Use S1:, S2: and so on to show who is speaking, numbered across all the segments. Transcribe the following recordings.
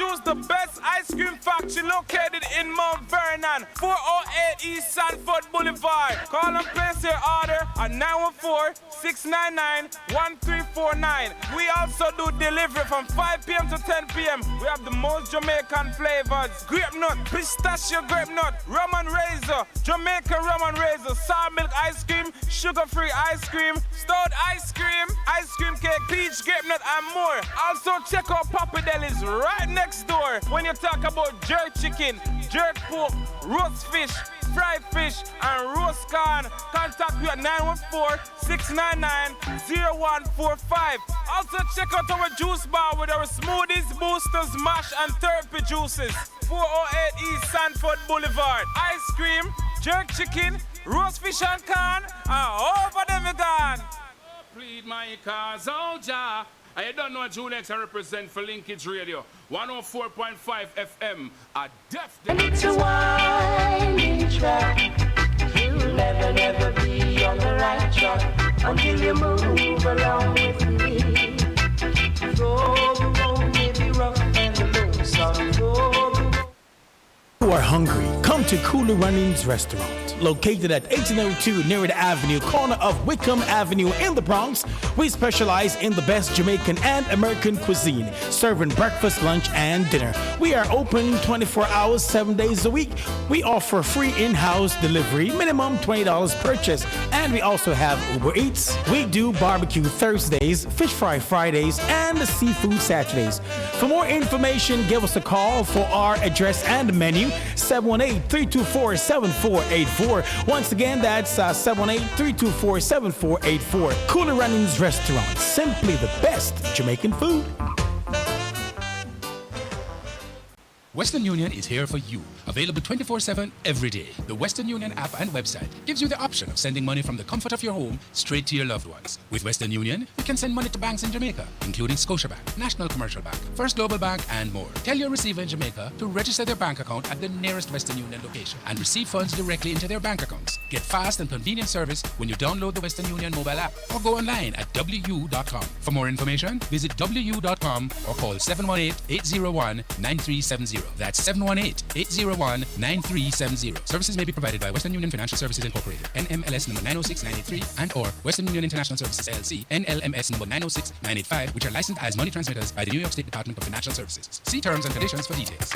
S1: introduce the best ice cream factory located in Mount Vernon, 408 East Sanford Boulevard. Call and place your order at 914-699-1349. We also do delivery from 5 p.m. to 10 p.m. We have the most Jamaican flavors: grape nut, pistachio grape nut, rum and raisin, Jamaican rum and raisin, sour milk ice cream, sugar-free ice cream, stout ice cream cake, peach grape nut, and more. Also check out Papa Deli's right next door. When you talk about jerk chicken, jerk pork, roast fish, fried fish, and roast corn, contact me at 914-699-0145. Also check out our juice bar with our smoothies, boosters, mash, and therapy juices. 408 East Sanford Boulevard. Ice cream, jerk chicken, roast fish and corn, and over them again.
S2: Plead my cause, oh Jah. I don't know Julex I represent for Linkage Radio. 104.5 FM. A deaf.
S3: It's a winding track. You'll never be on the right track until you move along with me. Though the road may be rough and the lonesome road.
S4: You are hungry, come to Cooler Runnings Restaurant. Located at 1802 Nereid Avenue, corner of Wickham Avenue in the Bronx, we specialize in the best Jamaican and American cuisine, serving breakfast, lunch, and dinner. We are open 24 hours, 7 days a week. We offer free in-house delivery, minimum $20 purchase, and we also have Uber Eats. We do barbecue Thursdays, fish fry Fridays, and seafood Saturdays. For more information, give us a call for our address and menu, 718-324-7484. Once again, that's 718-324-7484. Cooler Runnings Restaurant, simply the best Jamaican food.
S5: Western Union is here for you. Available 24/7 every day. The Western Union app and website gives you the option of sending money from the comfort of your home straight to your loved ones. With Western Union, you can send money to banks in Jamaica, including Scotiabank, National Commercial Bank, First Global Bank, and more. Tell your receiver in Jamaica to register their bank account at the nearest Western Union location and receive funds directly into their bank accounts. Get fast and convenient service when you download the Western Union mobile app or go online at wu.com. For more information, visit wu.com or call 718-801-9370. That's 718-801-9370. Services may be provided by Western Union Financial Services Incorporated, NMLS number 906983, and or Western Union International Services LLC, NLMS number 906985, which are licensed as money transmitters by the New York State Department of Financial Services. See terms and conditions for details.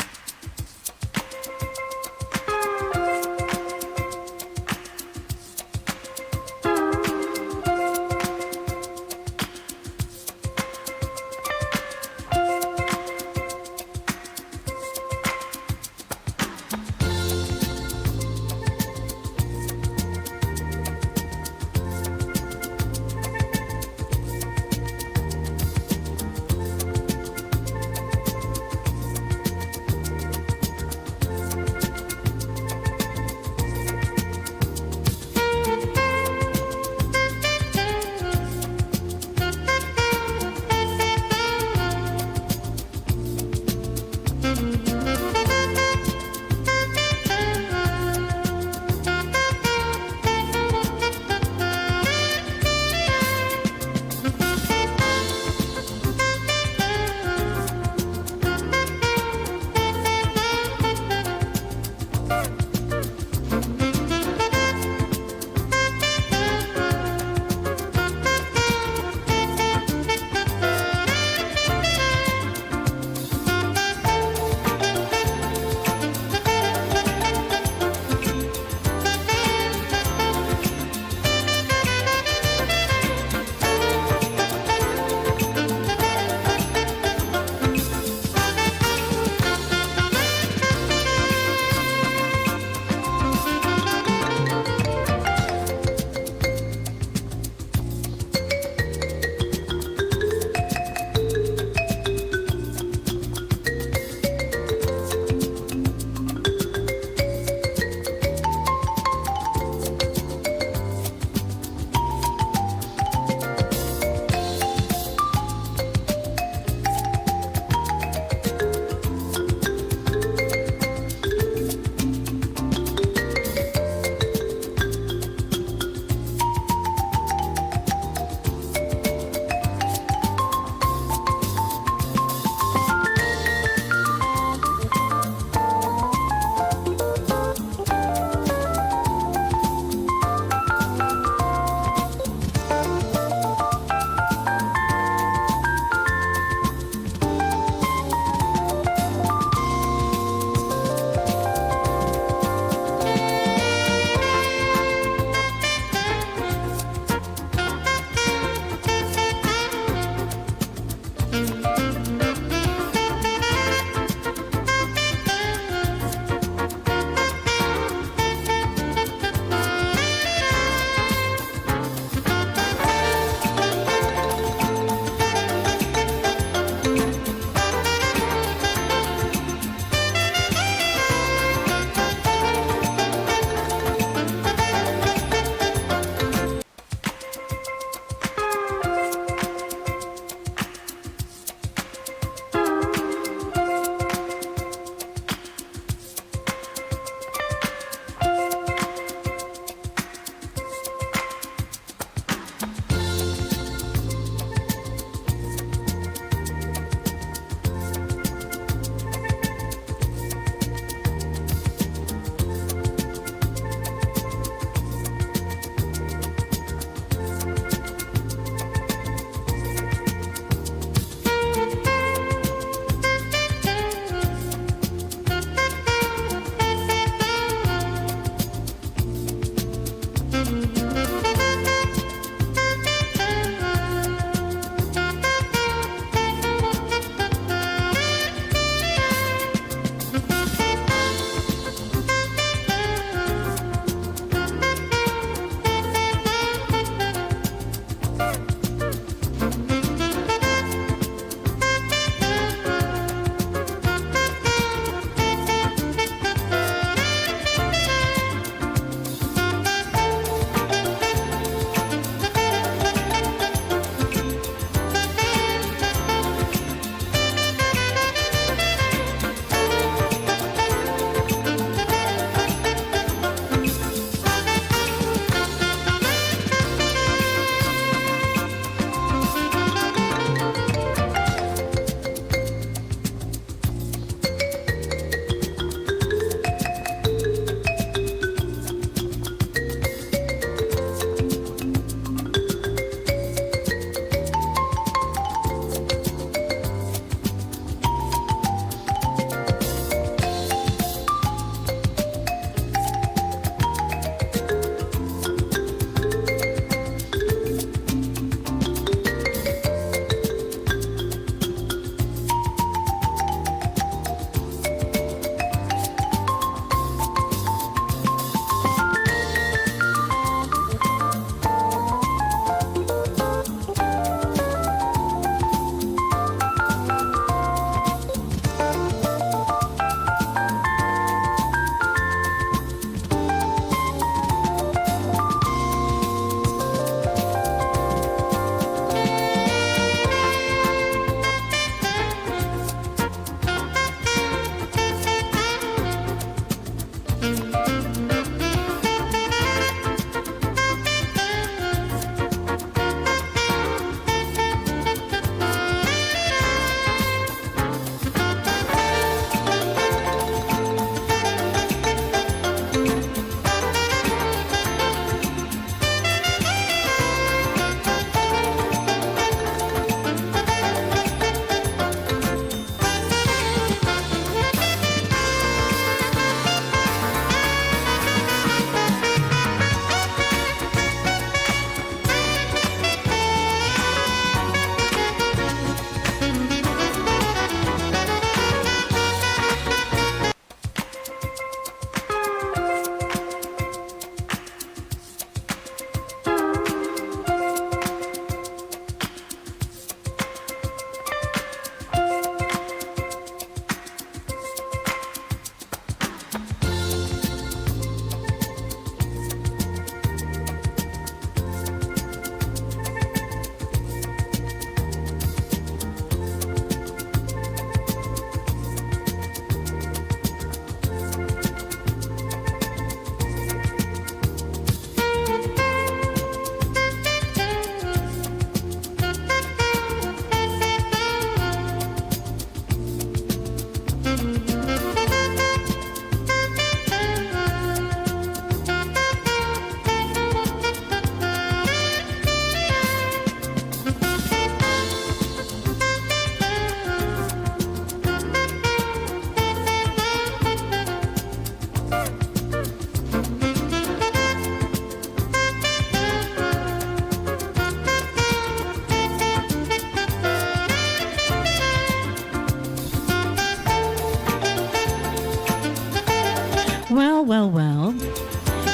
S6: well.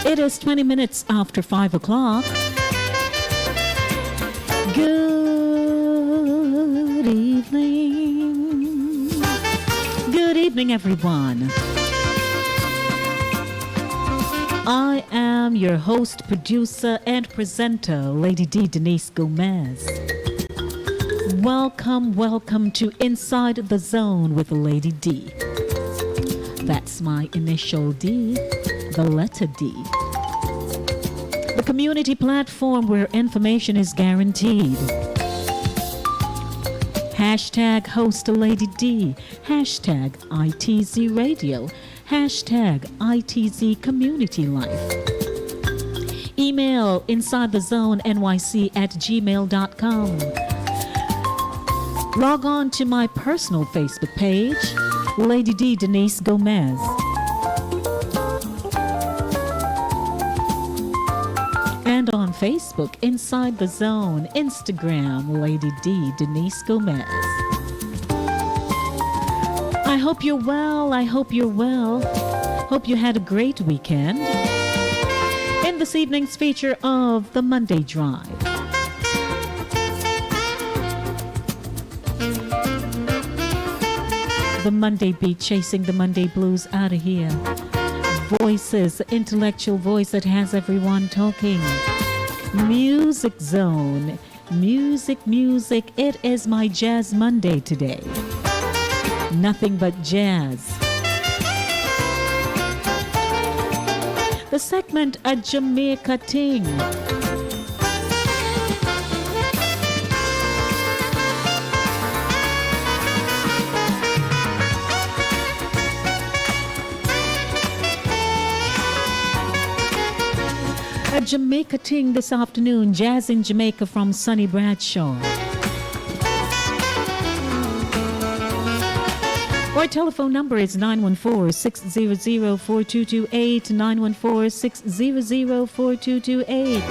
S6: It is 20 minutes after 5 o'clock. Good evening. Good evening, everyone. I am your host, producer, and presenter, Lady D. Denise Gomez. Welcome to Inside the Zone with Lady D. That's my initial D, the letter D. The community platform where information is guaranteed. Hashtag host Lady D. Hashtag ITZ Radio. Hashtag ITZ Community Life. Email InsideTheZoneNYC@gmail.com. Log on to my personal Facebook page, Lady D Denise Gomez. And on Facebook, Inside the Zone, Instagram, Lady D Denise Gomez. I hope you're well. Hope you had a great weekend. In this evening's feature of the Monday Drive. The Monday Beat, chasing the Monday blues out of here. Voices, intellectual voice that has everyone talking. Music Zone. Music. It is my Jazz Monday today. Nothing but jazz. The segment A Jamaica Ting. A Jamaica Ting this afternoon, Jazz in Jamaica from Sonny Bradshaw. Our telephone number is 914-600-4228, 914-600-4228.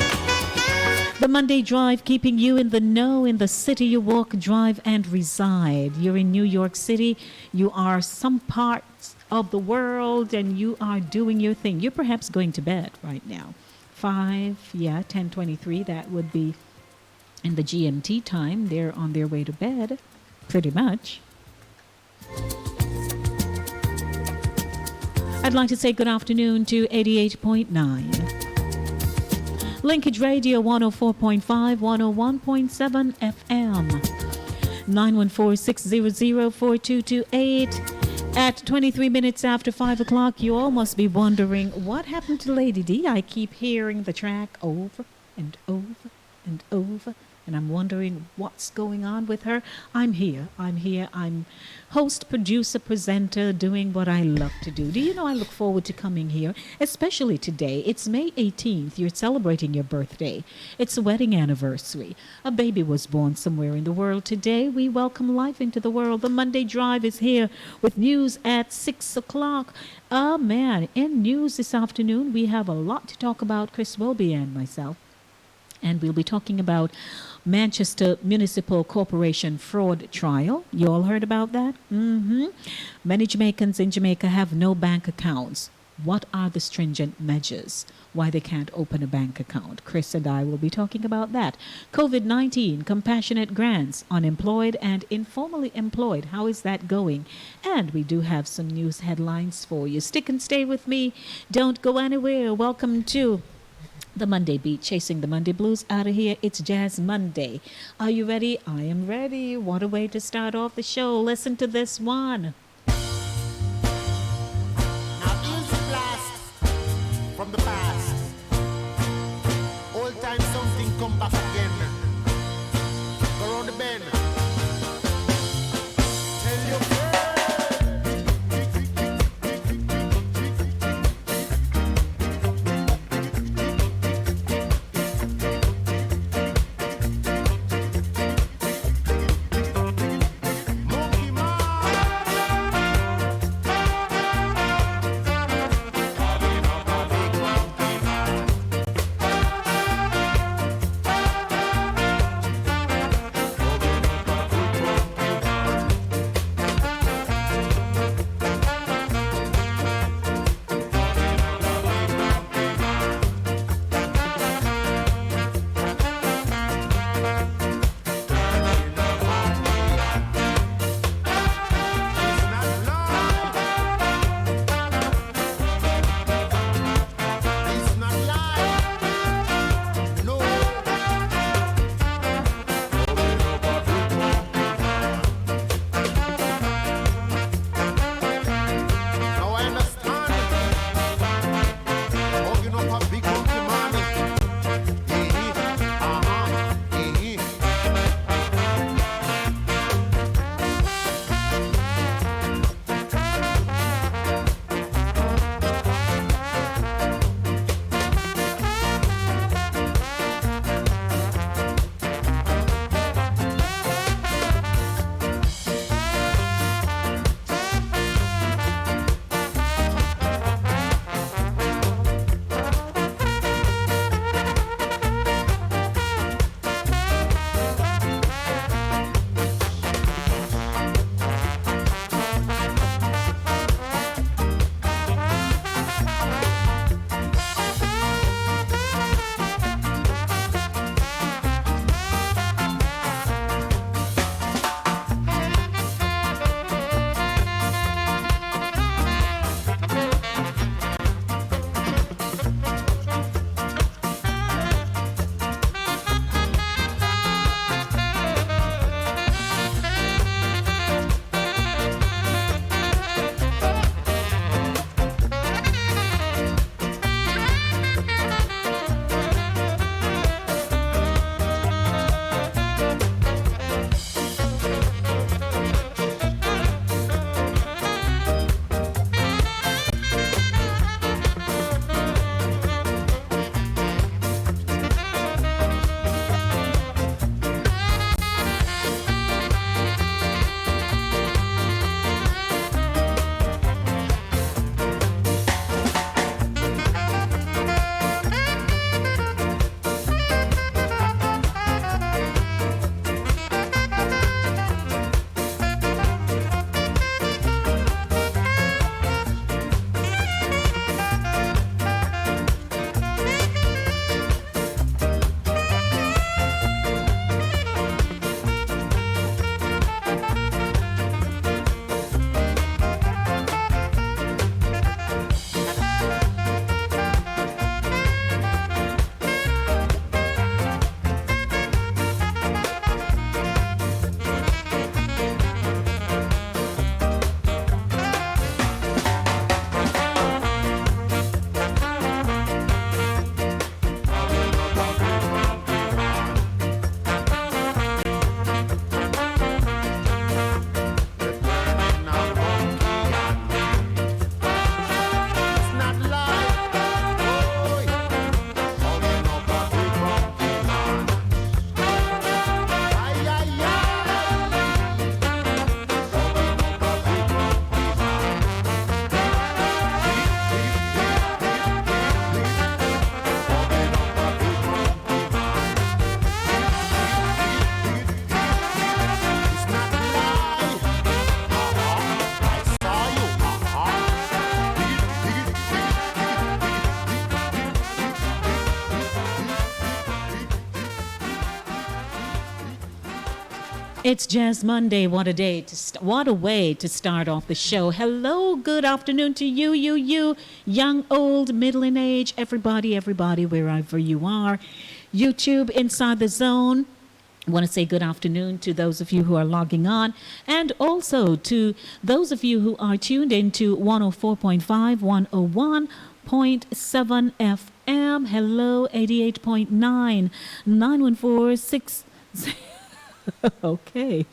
S6: The Monday Drive, keeping you in the know in the city you walk, drive, and reside. You're in New York City. You are some parts of the world, and you are doing your thing. You're perhaps going to bed right now. 10:23, that would be in the GMT time. They're on their way to bed, pretty much. I'd like to say good afternoon to 88.9. Linkage Radio 104.5, 101.7 FM. 914-600-4228. At 23 minutes after 5 o'clock, you all must be wondering, what happened to Lady D? I keep hearing the track over and over and over, and I'm wondering what's going on with her. I'm here. I'm host, producer, presenter, doing what I love to do. Do you know I look forward to coming here, especially today. It's May 18th. You're celebrating your birthday. It's a wedding anniversary. A baby was born somewhere in the world today. We welcome life into the world. The Monday Drive is here with news at 6 o'clock. Man, in news this afternoon, we have a lot to talk about, Chris Welby and myself. And we'll be talking about Manchester Municipal Corporation fraud trial. You all heard about that? Many Jamaicans in Jamaica have no bank accounts. What are the stringent measures? Why they can't open a bank account? Chris and I will be talking about that. COVID-19, compassionate grants, unemployed and informally employed. How is that going? And we do have some news headlines for you. Stick and stay with me. Don't go anywhere. Welcome to the Monday Beat, chasing the Monday blues out of here. It's Jazz Monday. Are you ready? I am ready. What a way to start off the show. Listen to this one.
S7: Now here's a blast from the past. Old time something come back again. Go round the bend. Tell your Monkey Man.
S6: It's Jazz Monday. What a day what a way to start off the show. Hello, good afternoon to you, young, old, middle in age, everybody, wherever you are. YouTube Inside the Zone. I want to say good afternoon to those of you who are logging on, and also to those of you who are tuned into 104.5, 101.7 FM. Hello, 88.9, 9146. Okay.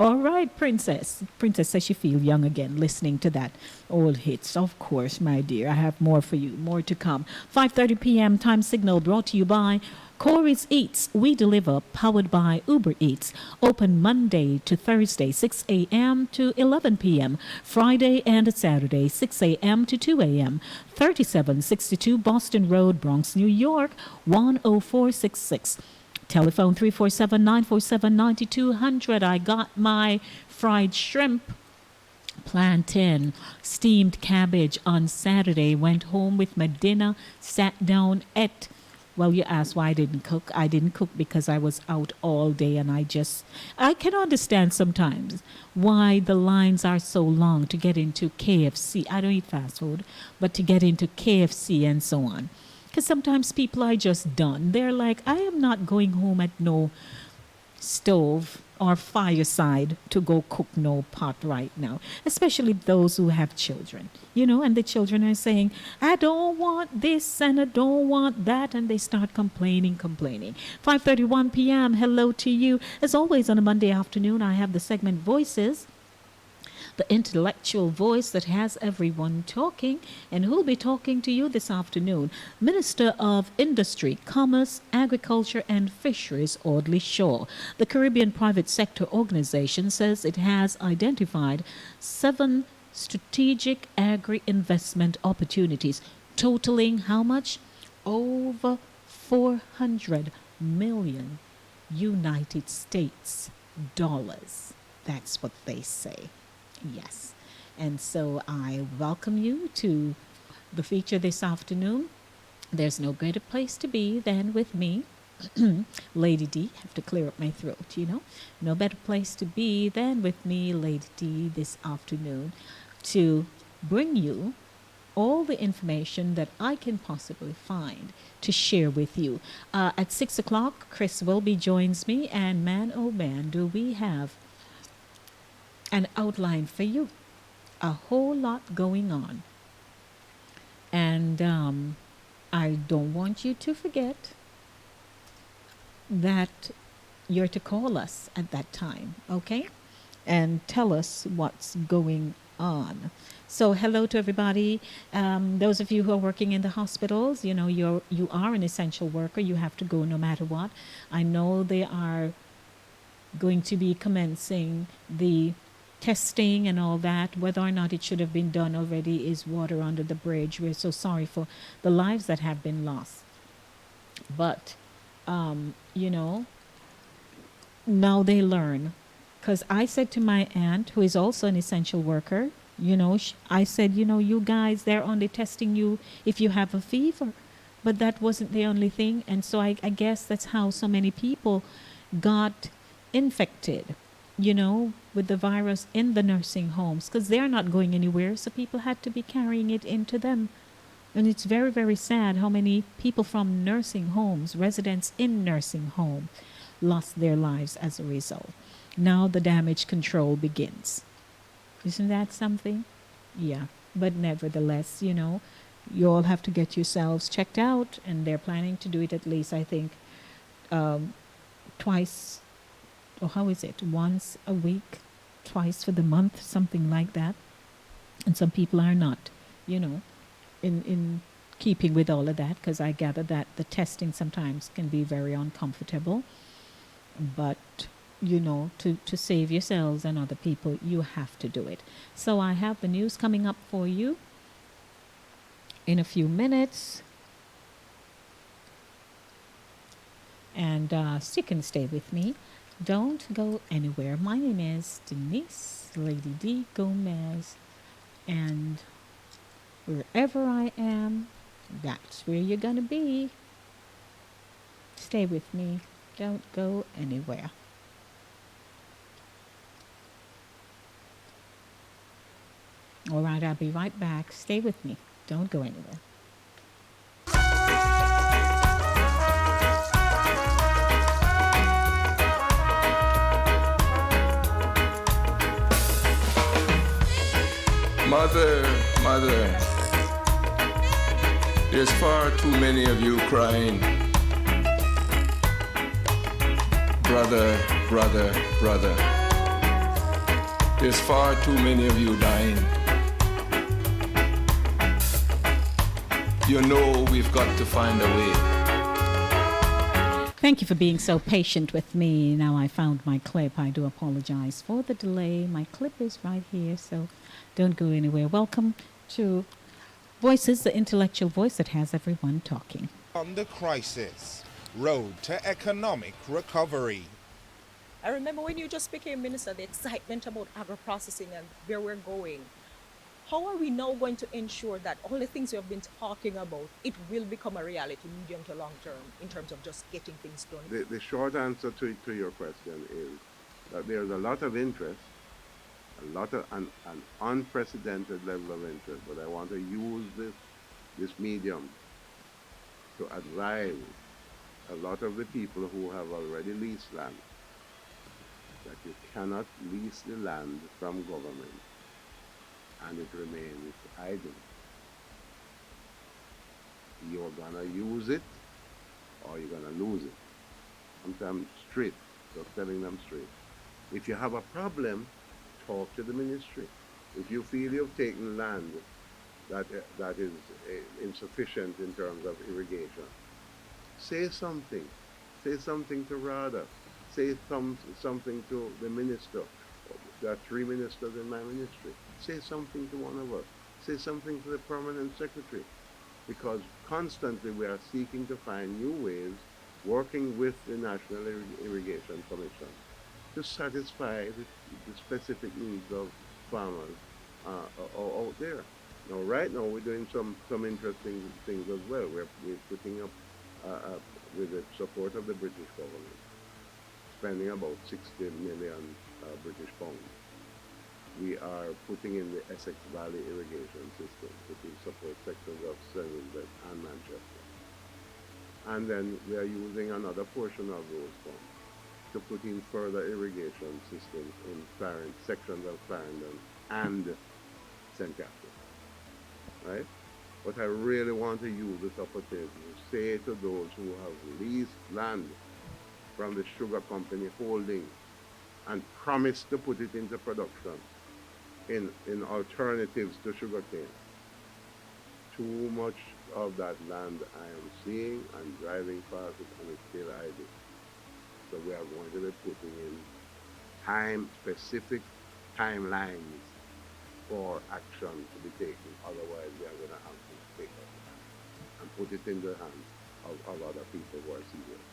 S6: All right, Princess. Princess says she feels young again listening to that old hits. Of course, my dear. I have more for you, more to come. 5:30 p.m. time signal brought to you by Corey's Eats. We deliver, powered by Uber Eats. Open Monday to Thursday, 6 a.m. to 11 p.m. Friday and Saturday, 6 a.m. to 2 a.m. 3762 Boston Road, Bronx, New York, 10466. Telephone 347-947-9200. I got my fried shrimp, plantain, steamed cabbage on Saturday. Went home with my dinner, sat down, ate. Well, you asked why I didn't cook. I didn't cook because I was out all day, and I can understand sometimes why the lines are so long to get into KFC. I don't eat fast food, but to get into KFC and so on. Because sometimes people are just done. They're like, I am not going home at no stove or fireside to go cook no pot right now. Especially those who have children, and the children are saying, I don't want this and I don't want that. And they start complaining. 5:31 p.m. Hello to you. As always on a Monday afternoon, I have the segment Voices, the intellectual voice that has everyone talking. And who'll be talking to you this afternoon? Minister of Industry, Commerce, Agriculture and Fisheries, Audley Shaw. The Caribbean Private Sector Organization says it has identified 7 strategic agri-investment opportunities, totaling how much? Over 400 million United States dollars. That's what they say. Yes. And so I welcome you to the feature this afternoon. There's no greater place to be than with me, Lady D. Have to clear up my throat, No better place to be than with me, Lady D, this afternoon, to bring you all the information that I can possibly find to share with you. At 6 o'clock, Chris Wilby joins me, and man, oh man, do we have an outline for you. A whole lot going on. And I don't want you to forget that you're to call us at that time, okay? And tell us what's going on. So hello to everybody. Those of you who are working in the hospitals, you are an essential worker. You have to go no matter what. I know they are going to be commencing the testing and all that. Whether or not it should have been done already is water under the bridge. We're so sorry for the lives that have been lost. But, now they learn. Because I said to my aunt, who is also an essential worker, I said, you guys, they're only testing you if you have a fever. But that wasn't the only thing. And so I guess that's how so many people got infected, with the virus in the nursing homes, because they're not going anywhere, so people had to be carrying it into them. And it's very, very sad how many people from nursing homes, residents in nursing home, lost their lives as a result. Now the damage control begins. Isn't that something? Yeah, but nevertheless, you all have to get yourselves checked out, and they're planning to do it at least, I think, twice, or how is it? Once a week, twice for the month, something like that. And some people are not, in keeping with all of that, because I gather that the testing sometimes can be very uncomfortable. But, to save yourselves and other people, you have to do it. So I have the news coming up for you in a few minutes. And so you can stay with me. Don't go anywhere. My name is Denise, Lady D. Gomez, and wherever I am, that's where you're going to be. Stay with me. Don't go anywhere. All right, I'll be right back. Stay with me. Don't go anywhere.
S8: Mother, mother, there's far too many of you crying. Brother, brother, brother, there's far too many of you dying. You know we've got to find a way.
S6: Thank you for being so patient with me. Now I found my clip. I do apologize for the delay. My clip is right here, so don't go anywhere. Welcome to Voices, the intellectual voice that has everyone talking.
S9: On the crisis, road to economic recovery.
S10: I remember when you just became minister, the excitement about agro-processing and where we're going. How are we now going to ensure that all the things we have been talking about, it will become a reality medium to long term in terms of just getting things done?
S11: The short answer to your question is that there's a lot of interest, an unprecedented level of interest, but I want to use this medium to advise a lot of the people who have already leased land that you cannot lease the land from government and it remains idle. You're gonna use it or you're gonna lose it. Sometimes straight, just telling them straight. If you have a problem, talk to the ministry. If you feel you've taken land that is insufficient in terms of irrigation, say something. Say something to RADA. Say something to the minister. There are 3 ministers in my ministry. Say something to one of us. Say something to the permanent secretary. Because constantly we are seeking to find new ways, working with the National Irrigation Commission, to satisfy the specific needs of farmers out there. Now, right now, we're doing some interesting things as well. We're putting up, with the support of the British government, spending about 60 million British pounds. We are putting in the Essex Valley irrigation system, which will support sections of Selwyn and Manchester. And then we are using another portion of those funds to put in further irrigation systems in sections of Clarendon and St. Catherine, right? But I really want to use this opportunity to say to those who have leased land from the sugar company holding and promised to put it into production in alternatives to sugarcane. Too much of that land I am seeing and driving past it and it's still idle. So we are going to be putting in specific timelines for action to be taken. Otherwise we are going to have to take it and put it in the hands of other people who are serious.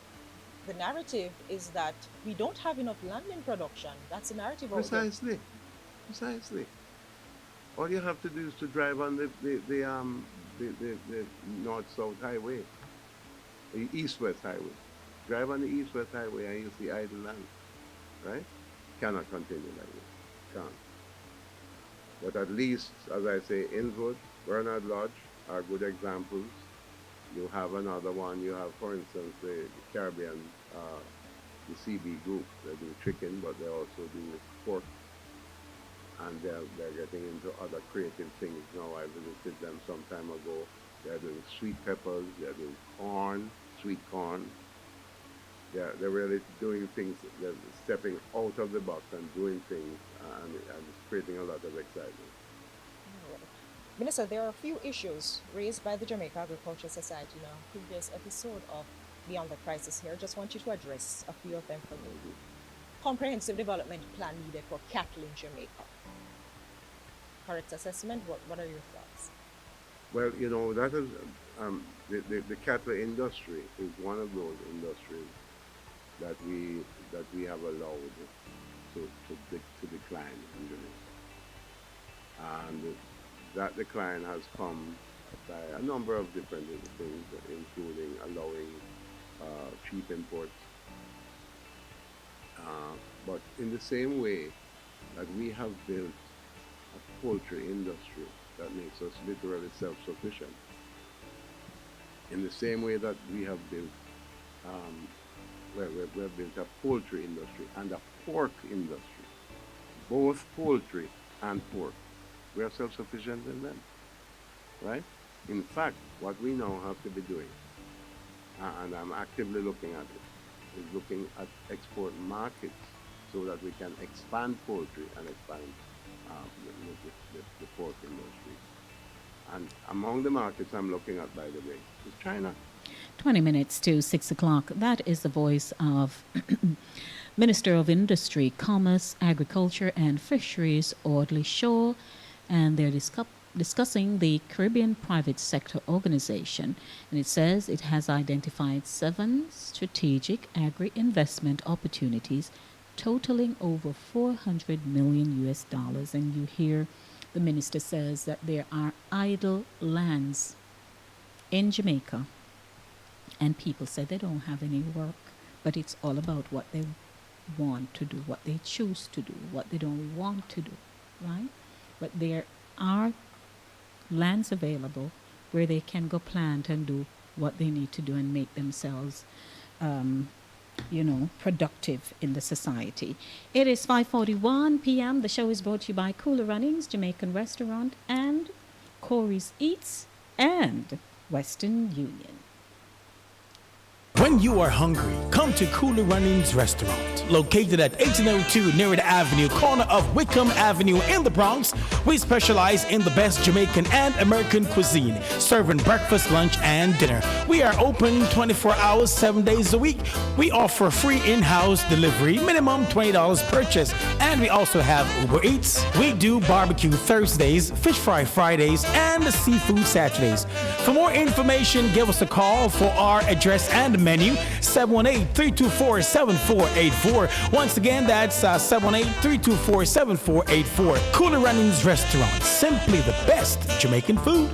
S10: The narrative is that we don't have enough land in production. That's the narrative out there.
S11: Precisely. All you have to do is to drive on the north-south highway, the east-west highway. Drive on the east-west highway and you see idle land, right? Cannot continue like this. Can't. But at least, as I say, Innswood, Bernard Lodge are good examples. You have another one. You have, for instance, the Caribbean, the CB group. They do chicken, but they also do pork. And they're getting into other creative things now. I visited them some time ago. They're doing sweet peppers. They're doing corn, sweet corn. They're really doing things. They're stepping out of the box and doing things, and it's creating a lot of excitement.
S10: Minister, there are a few issues raised by the Jamaica Agriculture Society in a previous episode of Beyond the Crisis here. Just want you to address a few of them for me. Comprehensive development plan needed for cattle in Jamaica. Correct assessment, what are your thoughts?
S11: Well, you know, that is, the cattle industry is one of those industries that we have allowed to decline in Jamaica. And that decline has come by a number of different things, including allowing cheap imports. But in the same way that we have built a poultry industry that makes us literally self-sufficient. In the same way that we have built, we've built a poultry industry and a pork industry, both poultry and pork. We are self-sufficient in them, right? In fact, what we now have to be doing, and I'm actively looking at it, is looking at export markets so that we can expand poultry and expand the pork industry. And among the markets I'm looking at, by the way, is China.
S6: 20 minutes to 6 o'clock. That is the voice of Minister of Industry, Commerce, Agriculture and Fisheries, Audley Shaw, and they're discussing the Caribbean Private Sector Organization. And it says it has identified 7 strategic agri-investment opportunities totaling over $400 million US. And you hear the minister says that there are idle lands in Jamaica, and people say they don't have any work, but it's all about what they want to do, what they choose to do, what they don't want to do, right? But there are lands available where they can go plant and do what they need to do and make themselves productive in the society. It is 5:41 p.m. The show is brought to you by Cooler Runnings, Jamaican Restaurant, and Corey's Eats, and Western Union.
S4: When you are hungry, come to Cooler Runnings Restaurant. Located at 1802 Nerid Avenue, corner of Wickham Avenue in the Bronx, we specialize in the best Jamaican and American cuisine, serving breakfast, lunch, and dinner. We are open 24 hours, 7 days a week. We offer free in-house delivery, minimum $20 purchase, and we also have Uber Eats. We do barbecue Thursdays, fish fry Fridays, and seafood Saturdays. For more information, give us a call for our address and menu, 718-324-7484. Once again, that's 718-324-7484. Cooler Runnings Restaurant, simply the best Jamaican food.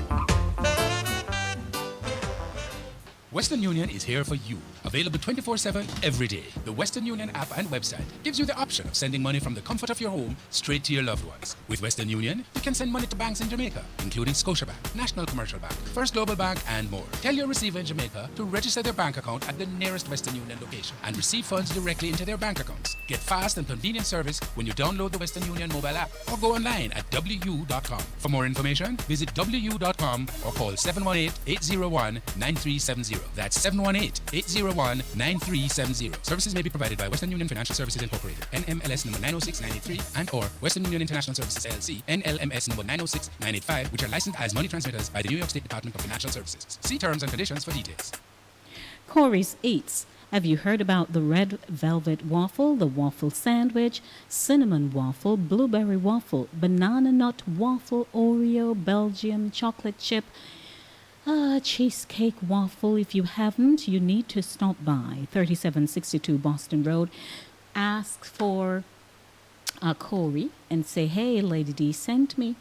S5: Western Union is here for you. Available 24/7 every day. The Western Union app and website gives you the option of sending money from the comfort of your home straight to your loved ones. With Western Union, you can send money to banks in Jamaica, including Scotiabank, National Commercial Bank, First Global Bank, and more. Tell your receiver in Jamaica to register their bank account at the nearest Western Union location and receive funds directly into their bank accounts. Get fast and convenient service when you download the Western Union mobile app or go online at wu.com. For more information, visit wu.com or call 718-801-9370. That's 718-801-9370. Services may be provided by Western Union Financial Services Incorporated, NMLS number 906983, and or Western Union International Services LLC, NLMS number 906985, which are licensed as money transmitters by the New York State Department of Financial Services. See terms and conditions for details.
S6: Corey's Eats. Have you heard about the red velvet waffle, the waffle sandwich, cinnamon waffle, blueberry waffle, banana nut waffle, Oreo, Belgium, chocolate chip, cheesecake waffle? If you haven't, you need to stop by 3762 Boston Road. Ask for Corey and say, hey, Lady D sent me,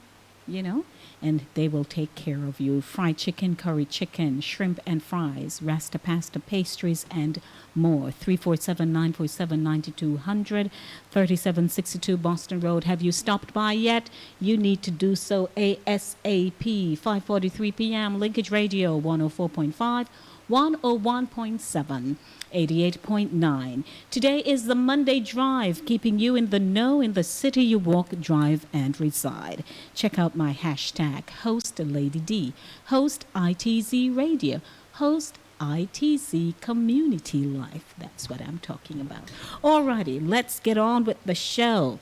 S6: and they will take care of you. Fried chicken, curry chicken, shrimp and fries, rasta pasta, pastries, and more. 347-947-9200, 3762 Boston Road. Have you stopped by yet? You need to do so ASAP. 5:43 p.m. Linkage Radio 104.5, 101.7. 88.9. Today is the Monday Drive, keeping you in the know in the city you walk, drive, and reside. Check out my hashtag, host Lady D, host ITZ Radio, host ITZ Community Life. That's what I'm talking about. Alrighty, let's get on with the show.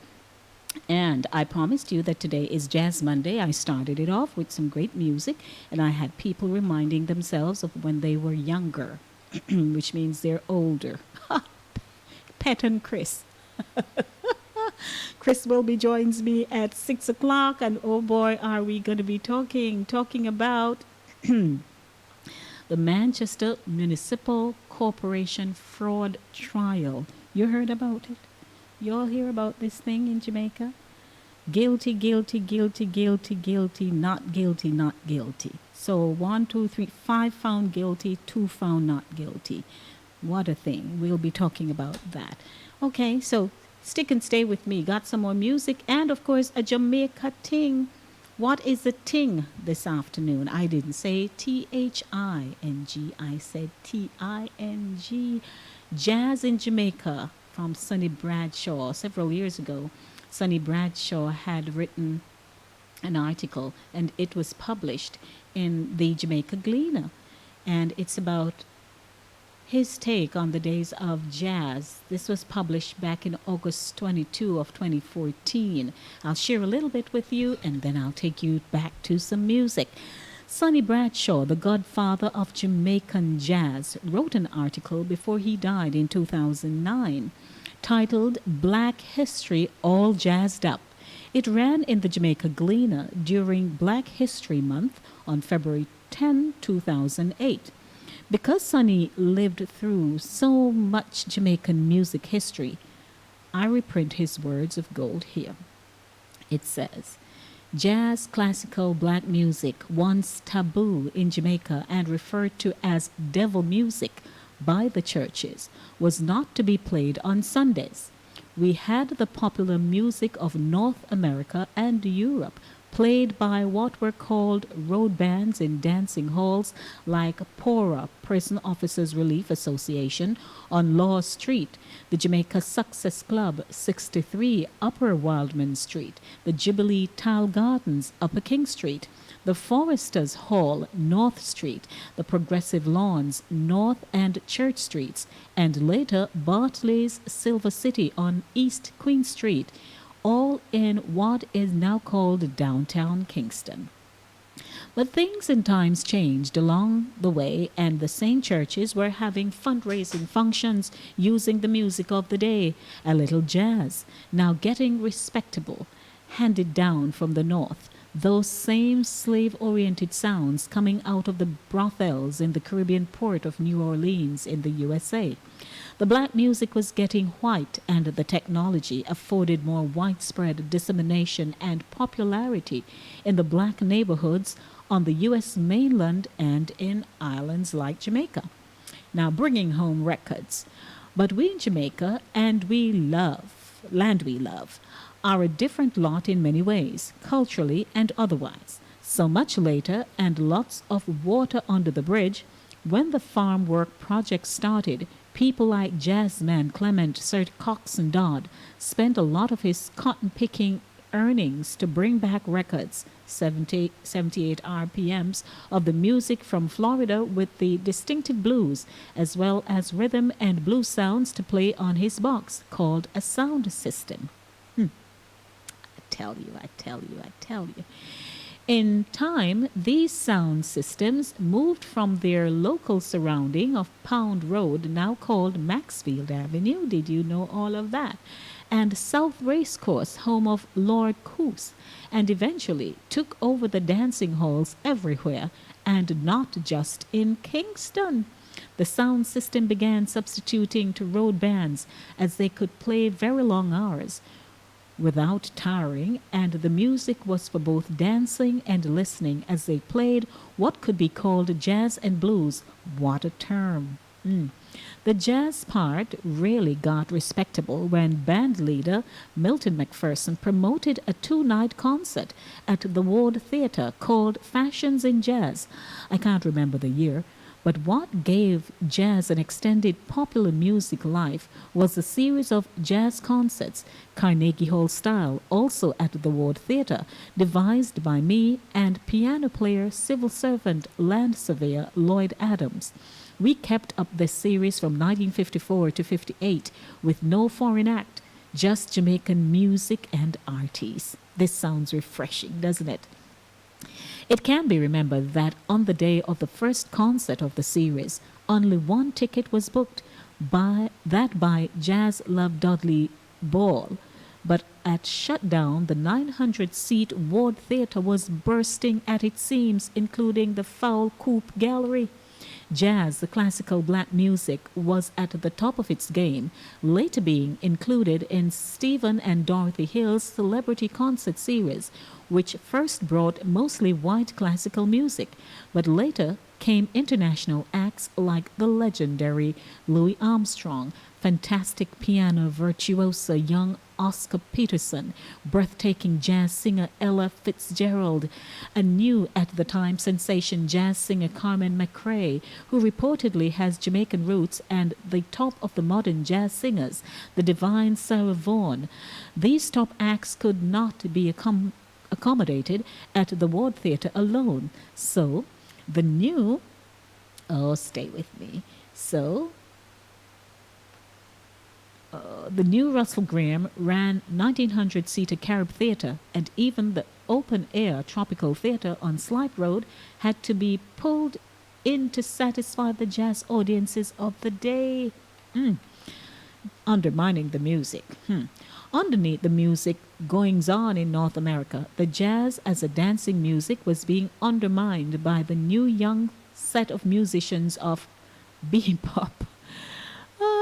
S6: And I promised you that today is Jazz Monday. I started it off with some great music, and I had people reminding themselves of when they were younger. Which means they're older. Pet and Chris. Chris Wilby joins me at 6 o'clock, and oh boy, are we going to be talking about the Manchester Municipal Corporation fraud trial. You heard about it? You all hear about this thing in Jamaica? Guilty, guilty, guilty, guilty, guilty, not guilty, not guilty. So 1, 2, 3, 5 found guilty, 2 found not guilty. What a thing. We'll be talking about that. Okay, so stick and stay with me. Got some more music and, of course, a Jamaica ting. What is the ting this afternoon? I didn't say THING, I said TING. Jazz in Jamaica from Sonny Bradshaw. Several years ago, Sonny Bradshaw had written an article and it was published in the Jamaica Gleaner. And it's about his take on the days of jazz. This was published back in August 22 of 2014. I'll share a little bit with you and then I'll take you back to some music. Sonny Bradshaw, the godfather of Jamaican jazz, wrote an article before he died in 2009 titled Black History All Jazzed Up. It ran in the Jamaica Gleaner during Black History Month on February 10, 2008. Because Sonny lived through so much Jamaican music history, I reprint his words of gold here. It says, jazz, classical black music, once taboo in Jamaica and referred to as devil music by the churches, was not to be played on Sundays. We had the popular music of North America and Europe played by what were called road bands in dancing halls like PORA, Prison Officers Relief Association, on Law Street, the Jamaica Success Club, 63 Upper Wildman Street, the Jubilee Tile Gardens, Upper King Street, the Foresters Hall, North Street, the Progressive Lawns, North and Church Streets, and later Bartley's Silver City on East Queen Street, all in what is now called downtown Kingston. But things and times changed along the way, and the same churches were having fundraising functions using the music of the day, a little jazz, now getting respectable, handed down from the north. Those same slave-oriented sounds coming out of the brothels in the Caribbean port of New Orleans in the USA. The black music was getting white, and the technology afforded more widespread dissemination and popularity in the black neighborhoods on the U.S. mainland and in islands like Jamaica. Now, bringing home records. But we in Jamaica, and we love, land we love, are a different lot in many ways, culturally and otherwise. So much later, and lots of water under the bridge, when the farm work project started, people like jazzman Clement Sir Coxsone Dodd spent a lot of his cotton-picking earnings to bring back records, 78 RPMs, of the music from Florida with the distinctive blues, as well as rhythm and blues sounds to play on his box, called a sound system. I tell you. In time, these sound systems moved from their local surrounding of Pound Road, now called Maxfield Avenue, did you know all of that, and South Racecourse, home of Lord Coos, and eventually took over the dancing halls everywhere, and not just in Kingston. The sound system began substituting to road bands as they could play very long hours without tiring, and the music was for both dancing and listening as they played what could be called jazz and blues. What a term. The jazz part really got respectable when band leader Milton McPherson promoted a 2-night concert at the Ward Theatre called Fashions in Jazz. I can't remember the year. But what gave jazz an extended popular music life was a series of jazz concerts, Carnegie Hall style, also at the Ward Theatre, devised by me and piano player, civil servant, land surveyor Lloyd Adams. We kept up this series from 1954 to 58 with no foreign act, just Jamaican music and artists. This sounds refreshing, doesn't it? It can be remembered that on the day of the first concert of the series, only one ticket was booked, by Jazz Love Dudley Ball. But at shutdown, the 900-seat Ward Theatre was bursting at its seams, including the Fowl Coupe Gallery. Jazz, the classical black music, was at the top of its game, later being included in Stephen and Dorothy Hill's Celebrity Concert Series, which first brought mostly white classical music, but later came international acts like the legendary Louis Armstrong, fantastic piano virtuoso young Oscar Peterson, breathtaking jazz singer Ella Fitzgerald, a new at the time sensation jazz singer Carmen McRae, who reportedly has Jamaican roots, and the top of the modern jazz singers, the divine Sarah Vaughan. These top acts could not be accommodated at the Ward Theatre alone. So, the new, stay with me. So, the new Russell Graham ran 1,900-seater Carib Theatre, and even the open-air Tropical Theatre on Slipe Road had to be pulled in to satisfy the jazz audiences of the day. Undermining the music. Underneath the music goings-on in North America, the jazz as a dancing music was being undermined by the new young set of musicians of bebop.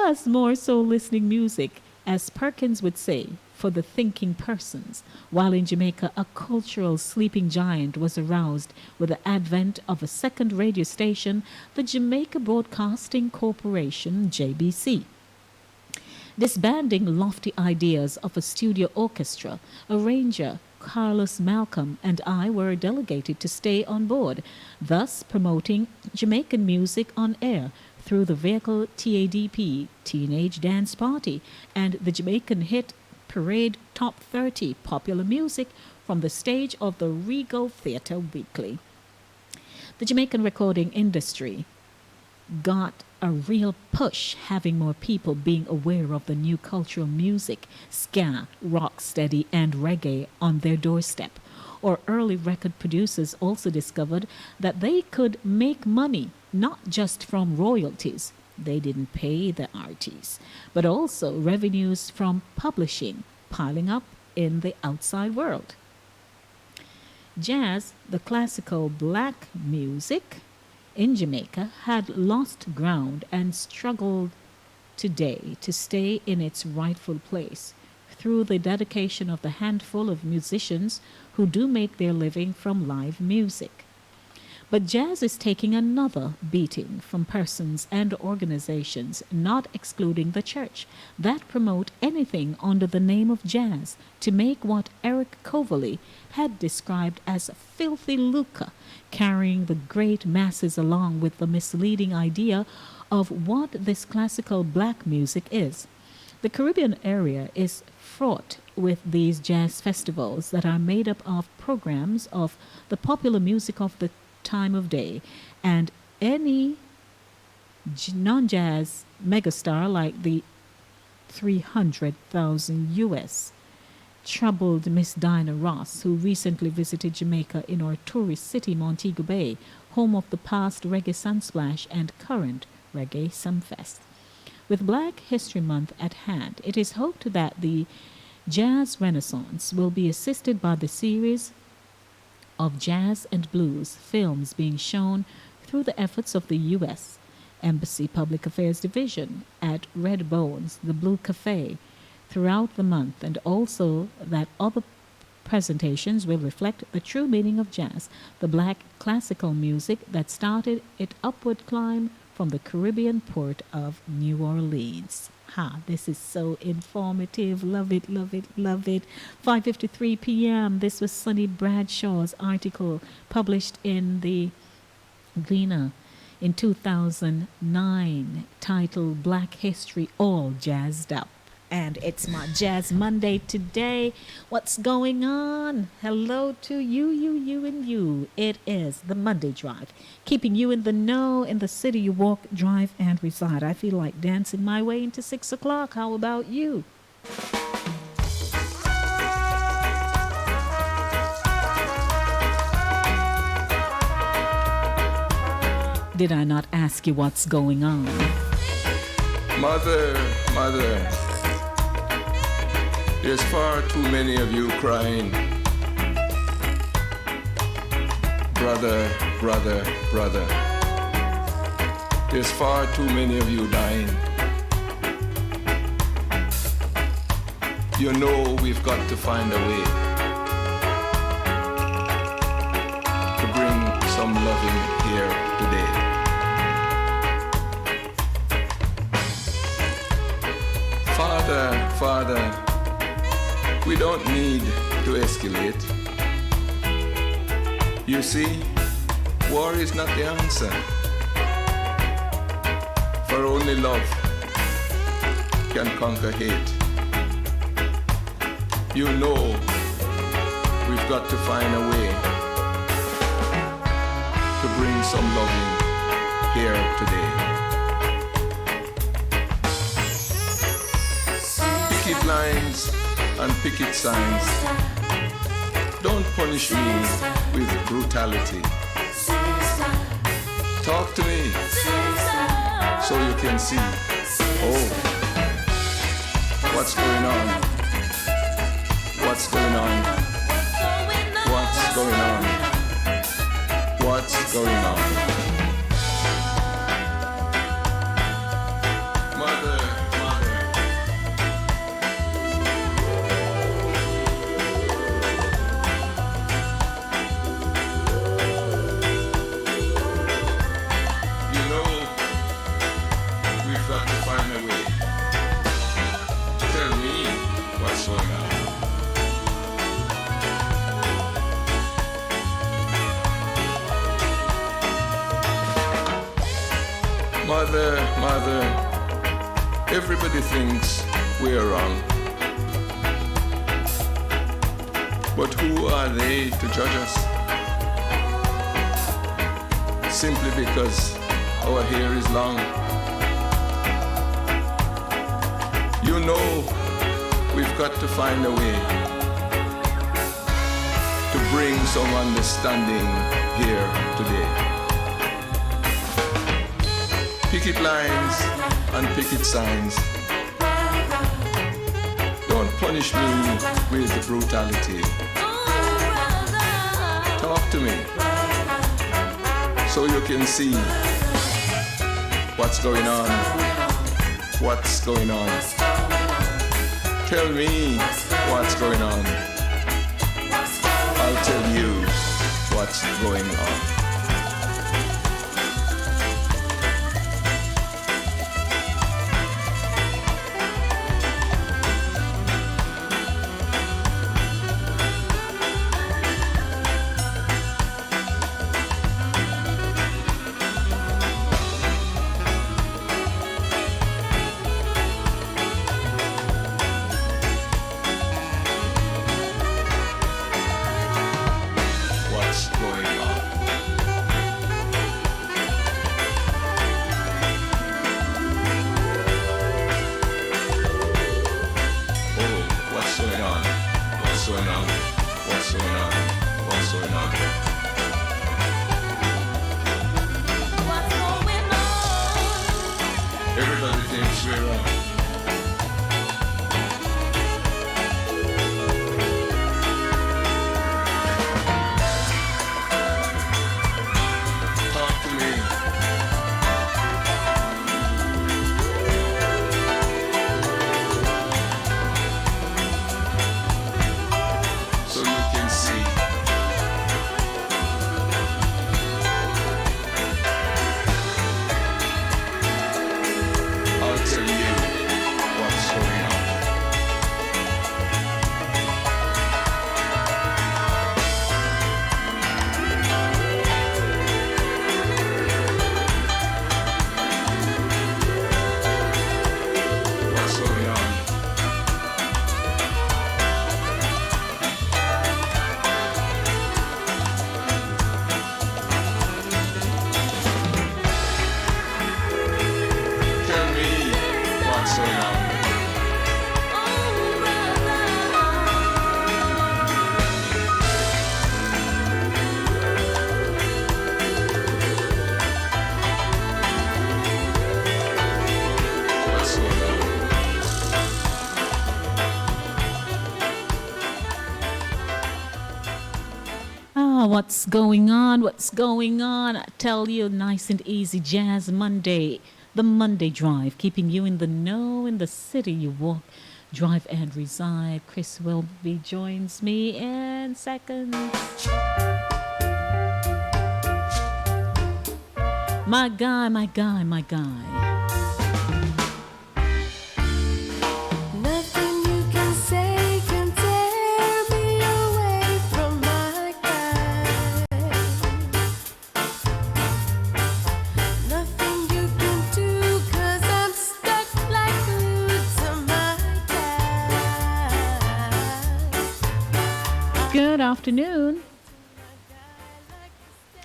S6: As more soul listening music, as Perkins would say, for the thinking persons, while in Jamaica a cultural sleeping giant was aroused with the advent of a second radio station, the Jamaica Broadcasting Corporation, JBC. Disbanding lofty ideas of a studio orchestra, arranger Carlos Malcolm and I were delegated to stay on board, thus promoting Jamaican music on air through the vehicle TADP, Teenage Dance Party, and the Jamaican hit Parade Top 30 popular music from the stage of the Regal Theatre Weekly. The Jamaican recording industry got a real push, having more people being aware of the new cultural music, ska, rocksteady, and reggae on their doorstep. Or early record producers also discovered that they could make money not just from royalties, they didn't pay the artists, but also revenues from publishing piling up in the outside world. Jazz, the classical black music in Jamaica, had lost ground and struggled today to stay in its rightful place through the dedication of the handful of musicians who do make their living from live music. But jazz is taking another beating from persons and organizations, not excluding the church, that promote anything under the name of jazz to make what Eric Coverley had described as filthy lucre, carrying the great masses along with the misleading idea of what this classical black music is. The Caribbean area is fraught with these jazz festivals that are made up of programs of the popular music of the time of day, and any non-jazz megastar like the 300,000 US troubled Miss Dinah Ross, who recently visited Jamaica in our tourist city Montego Bay, home of the past Reggae Sunsplash and current Reggae Sumfest. With Black History Month at hand, it is hoped that the Jazz Renaissance will be assisted by the series of jazz and blues films being shown through the efforts of the U.S. Embassy Public Affairs Division at Red Bones, the Blue Cafe, throughout the month, and also that other presentations will reflect the true meaning of jazz, the black classical music that started its upward climb from the Caribbean port of New Orleans. This is so informative. Love it, love it, love it. 5:53 p.m. This was Sonny Bradshaw's article published in the Gleaner in 2009 titled Black History All Jazzed Up. And it's my Jazz Monday today. What's going on? Hello to you, and you. It is the Monday Drive, keeping you in the know in the city you walk, drive, and reside. I feel like dancing my way into 6 o'clock. How about you? Did I not ask you what's going on?
S8: Mother, there's far too many of you crying. Brother, there's far too many of you dying. You know we've got to find a way to bring some loving here today. Mother, we don't need to escalate. You see, war is not the answer. For only love can conquer hate. You know we've got to find a way to bring some loving here today. Picket lines and picket signs. Don't punish me with brutality. Talk to me so you can see. Oh, what's going on? What's going on? What's going on? What's going on? Mother, mother. You know, we've got to find a way. Tell me what's going on. Mother, mother, everybody thinks we're wrong. But who are they to judge us? Simply because our hair is long. You know, we've got to find a way to bring some understanding here today. Picket lines and picket signs. Don't punish me with brutality. Talk to me so you can see what's going on. What's going on? Tell me what's going on. I'll tell you what's going on.
S6: What's going on? What's going on? I tell you, nice and easy Jazz Monday. The Monday Drive, keeping you in the know in the city you walk, drive and reside. Chris Welby joins me in seconds. My guy, my guy, my guy.
S3: Nothing you
S6: Good afternoon.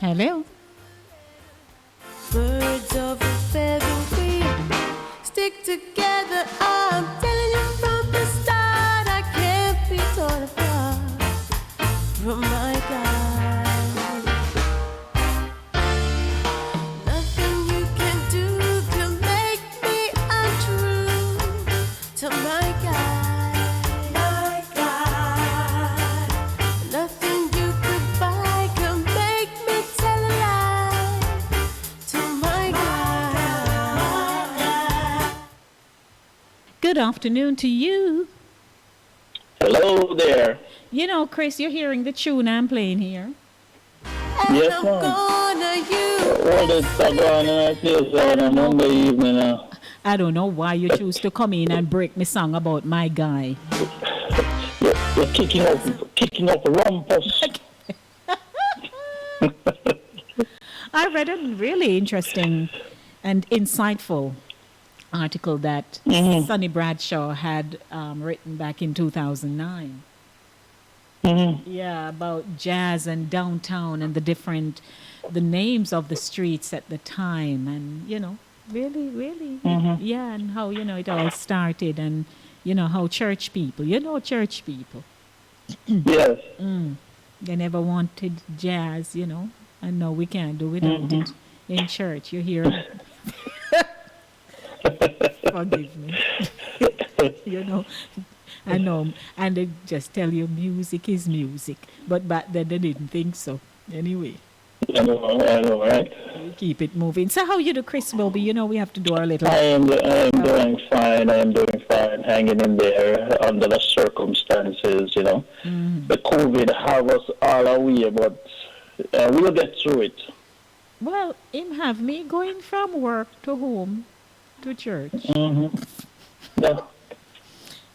S6: Hello.
S3: Birds of a feather stick together. I'm telling you from the start, I can't be torn apart from my God. Nothing you can do to make me untrue to my God. My God. Nothing you could buy can make me tell a lie to my God.
S6: Good afternoon to you.
S12: Hello there.
S6: You know, Chris, you're hearing the tune I'm playing here.
S12: Yes, ma'am. All this stuff going on at this on a Monday evening now.
S6: I don't know why you choose to come in and break me song about my guy.
S12: You're kicking up rumpus.
S6: I read a really interesting and insightful article that Sonny Bradshaw had written back in 2009. Yeah, about jazz and downtown and the names of the streets at the time, and really, yeah, and how it all started, and how church people,
S12: Yes.
S6: They never wanted jazz, and no, we can't do without it in church. You hear? Forgive me. I know, and they just tell you music is music, but back then they didn't think so. Anyway,
S12: I know, right?
S6: we keep it moving. So how you do, Chris Wilby? We have to do our little.
S12: I am doing fine. Hanging in there under the circumstances. The COVID have us all away, but we'll get through it.
S6: Well, him have me going from work to home to church.
S12: Yeah.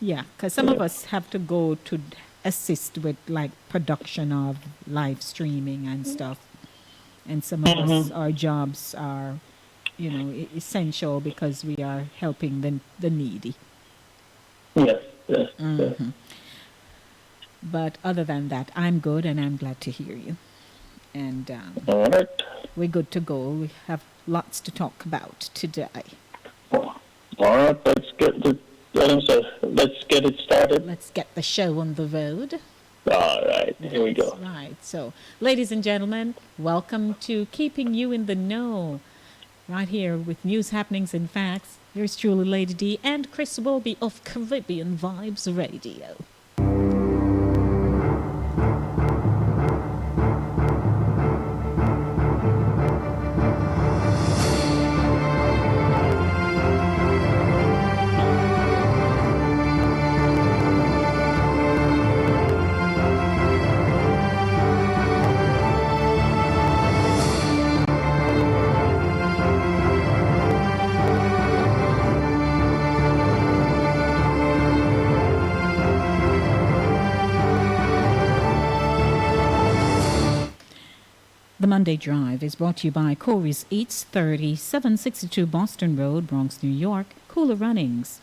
S6: Yeah, because some of us have to go to assist with like production of live streaming and stuff. And some of us, our jobs are, essential because we are helping the needy.
S12: Yes.
S6: But other than that, I'm good and I'm glad to hear you. And
S12: all right.
S6: We're good to go. We have lots to talk about today.
S12: All right, let's get it started.
S6: Let's get the show on the road.
S12: All right, here we go.
S6: Right. So, ladies and gentlemen, welcome to Keeping You in the Know. Right here with news, happenings, and facts. Yours truly, Lady D, and Chris Wilby of Caribbean Vibes Radio. The Monday Drive is brought to you by Corey's Eats, 3762 Boston Road, Bronx, New York, Cooler Runnings,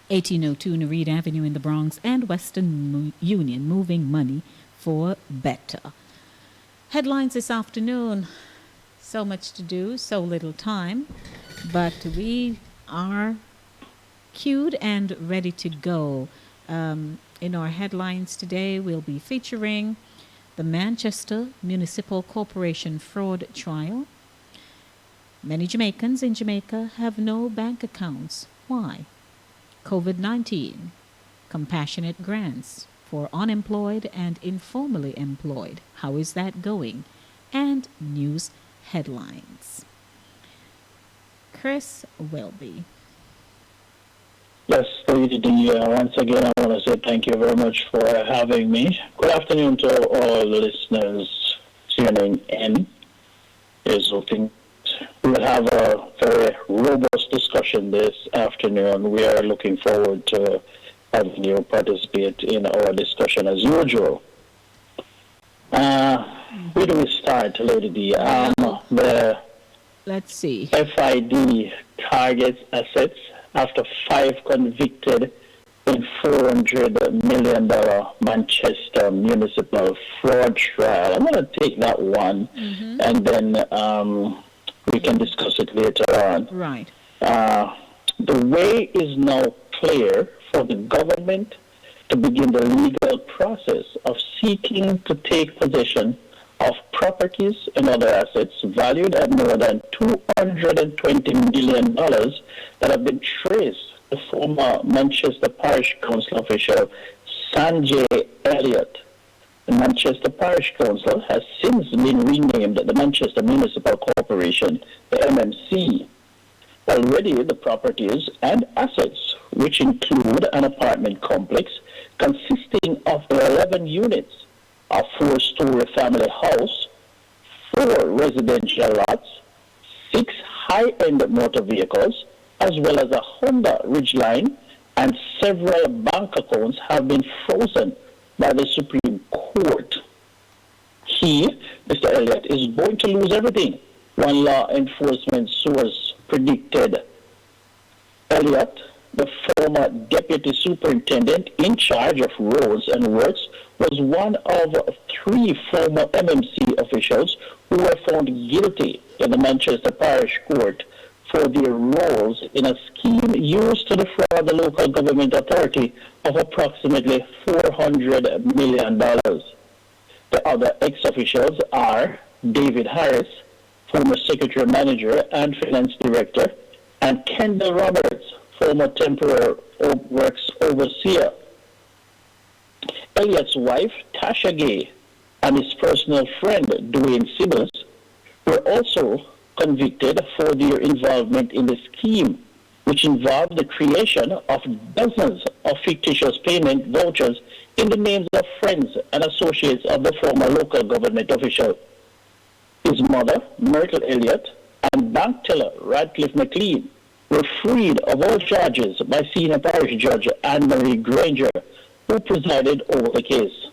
S6: 1802 Nereid Avenue in the Bronx, and Western Union, moving money for better. Headlines this afternoon. So much to do, so little time, but we are queued and ready to go. In our headlines today, we'll be featuring the Manchester Municipal Corporation fraud trial. Many Jamaicans in Jamaica have no bank accounts. Why? COVID-19. Compassionate grants for unemployed and informally employed. How is that going? And news headlines. Chris Wilby.
S12: Yes, Lady D, once again, I want to say thank you very much for having me. Good afternoon to all the listeners tuning in. Here's hoping we'll have a very robust discussion this afternoon. We are looking forward to having you participate in our discussion as usual. Where do we start, Lady D?
S6: Let's see.
S12: FID targets assets after 5 convicted in $400 million million Manchester municipal fraud trial. I'm going to take that one, and then we can discuss it later on.
S6: Right.
S12: The way is now clear for the government to begin the legal process of seeking to take possession of properties and other assets valued at more than $220 million that have been traced to former Manchester Parish Council official Sanjay Elliott. The Manchester Parish Council has since been renamed the Manchester Municipal Corporation, the MMC. Already, the properties and assets, which include an apartment complex consisting of 11 units, a 4-story family house, 4 residential lots, 6 high-end motor vehicles, as well as a Honda Ridgeline, and several bank accounts have been frozen by the Supreme Court. He, Mr. Elliott, is going to lose everything, one law enforcement source predicted. Elliott, the former deputy superintendent in charge of roads and works, was one of 3 former MMC officials who were found guilty in the Manchester Parish Court for their roles in a scheme used to defraud the local government authority of approximately $400 million. The other ex-officials are David Harris, former secretary manager and finance director, and Kendall Roberts, former temporary works overseer. Elliott's wife, Tasha Gay, and his personal friend, Dwayne Simmons, were also convicted for their involvement in the scheme, which involved the creation of dozens of fictitious payment vouchers in the names of friends and associates of the former local government official. His mother, Myrtle Elliott, and bank teller Radcliffe McLean were freed of all charges by Senior Parish Judge Anne-Marie Granger, who presided over the case.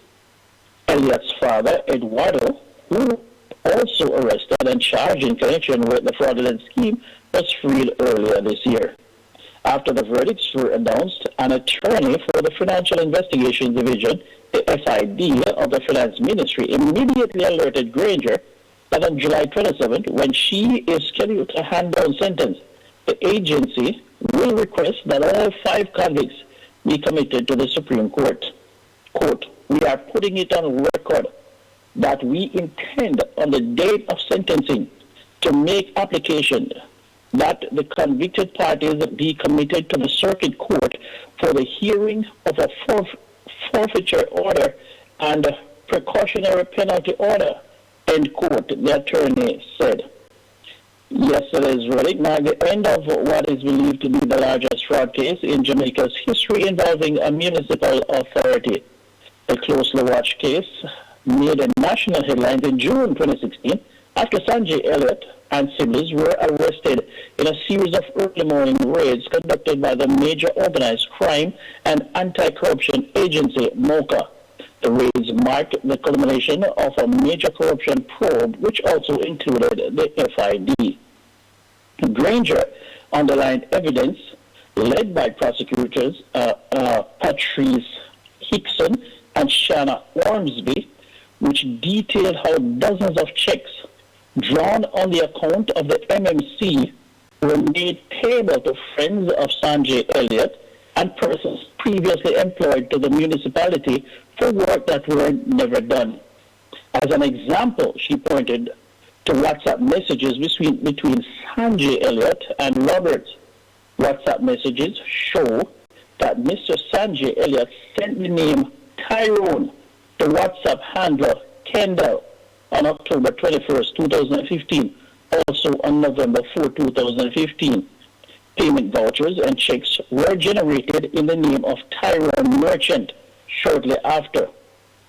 S12: Elliott's father, Eduardo, who also arrested and charged in connection with the fraudulent scheme, was freed earlier this year. After the verdicts were announced, an attorney for the Financial Investigation Division, the FID of the Finance Ministry, immediately alerted Granger that on July 27th, when she is scheduled to hand down sentence, the agency will request that all 5 convicts be committed to the Supreme Court. Quote, "We are putting it on record that we intend on the date of sentencing to make application that the convicted parties be committed to the circuit court for the hearing of a forfeiture order and a precautionary penalty order," end quote, the attorney said. Yesterday's verdict marked the end of what is believed to be the largest fraud case in Jamaica's history involving a municipal authority. The closely watched case made a national headlines in June 2016 after Sanjay Elliott and siblings were arrested in a series of early morning raids conducted by the major organized crime and anti-corruption agency, MOCA. The raids marked the culmination of a major corruption probe, which also included the FID. Granger underlined evidence led by prosecutors Patrice Hickson and Shanna Ormsby, which detailed how dozens of checks drawn on the account of the MMC were made payable to friends of Sanjay Elliott and persons previously employed to the municipality for work that were never done. As an example, she pointed to WhatsApp messages between Sanjay Elliott and Roberts. WhatsApp messages show that Mr. Sanjay Elliott sent the name Tyrone to WhatsApp handler Kendall on October 21st, 2015, also on November 4, 2015. Payment vouchers and checks were generated in the name of Tyrone Merchant shortly after.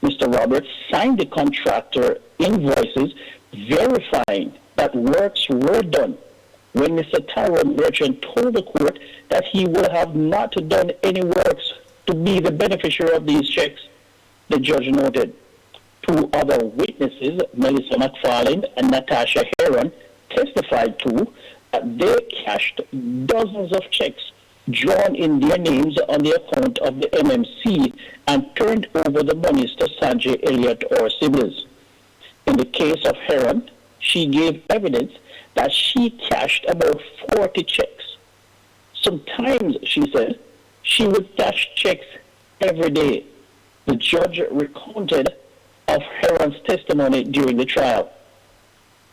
S12: Mr. Roberts signed the contractor invoices verifying that works were done when Mr. Tyrone Merchant told the court that he would have not done any works to be the beneficiary of these checks. The judge noted 2 other witnesses, Melissa McFarlane and Natasha Heron, testified to that they cashed dozens of checks drawn in their names on the account of the MMC and turned over the monies to Sanjay Elliott or siblings. In the case of Heron, she gave evidence that she cashed about 40 checks. Sometimes, she said, she would cash checks every day. The judge recounted of Heron's testimony during the trial.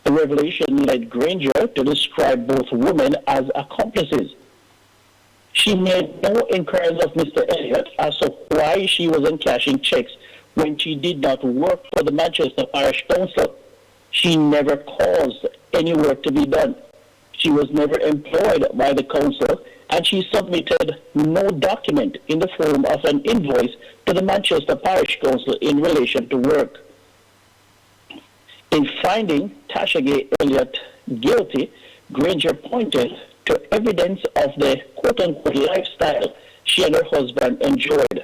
S12: The revelation led Granger to describe both women as accomplices. She made no inquiries of Mr. Elliott as to why she wasn't cashing checks when she did not work for the Manchester Parish Council. She never caused any work to be done. She was never employed by the council, and she submitted no document in the form of an invoice to the Manchester Parish Council in relation to work. In finding Tasha Gay Elliott guilty, Granger pointed to evidence of the quote-unquote lifestyle she and her husband enjoyed.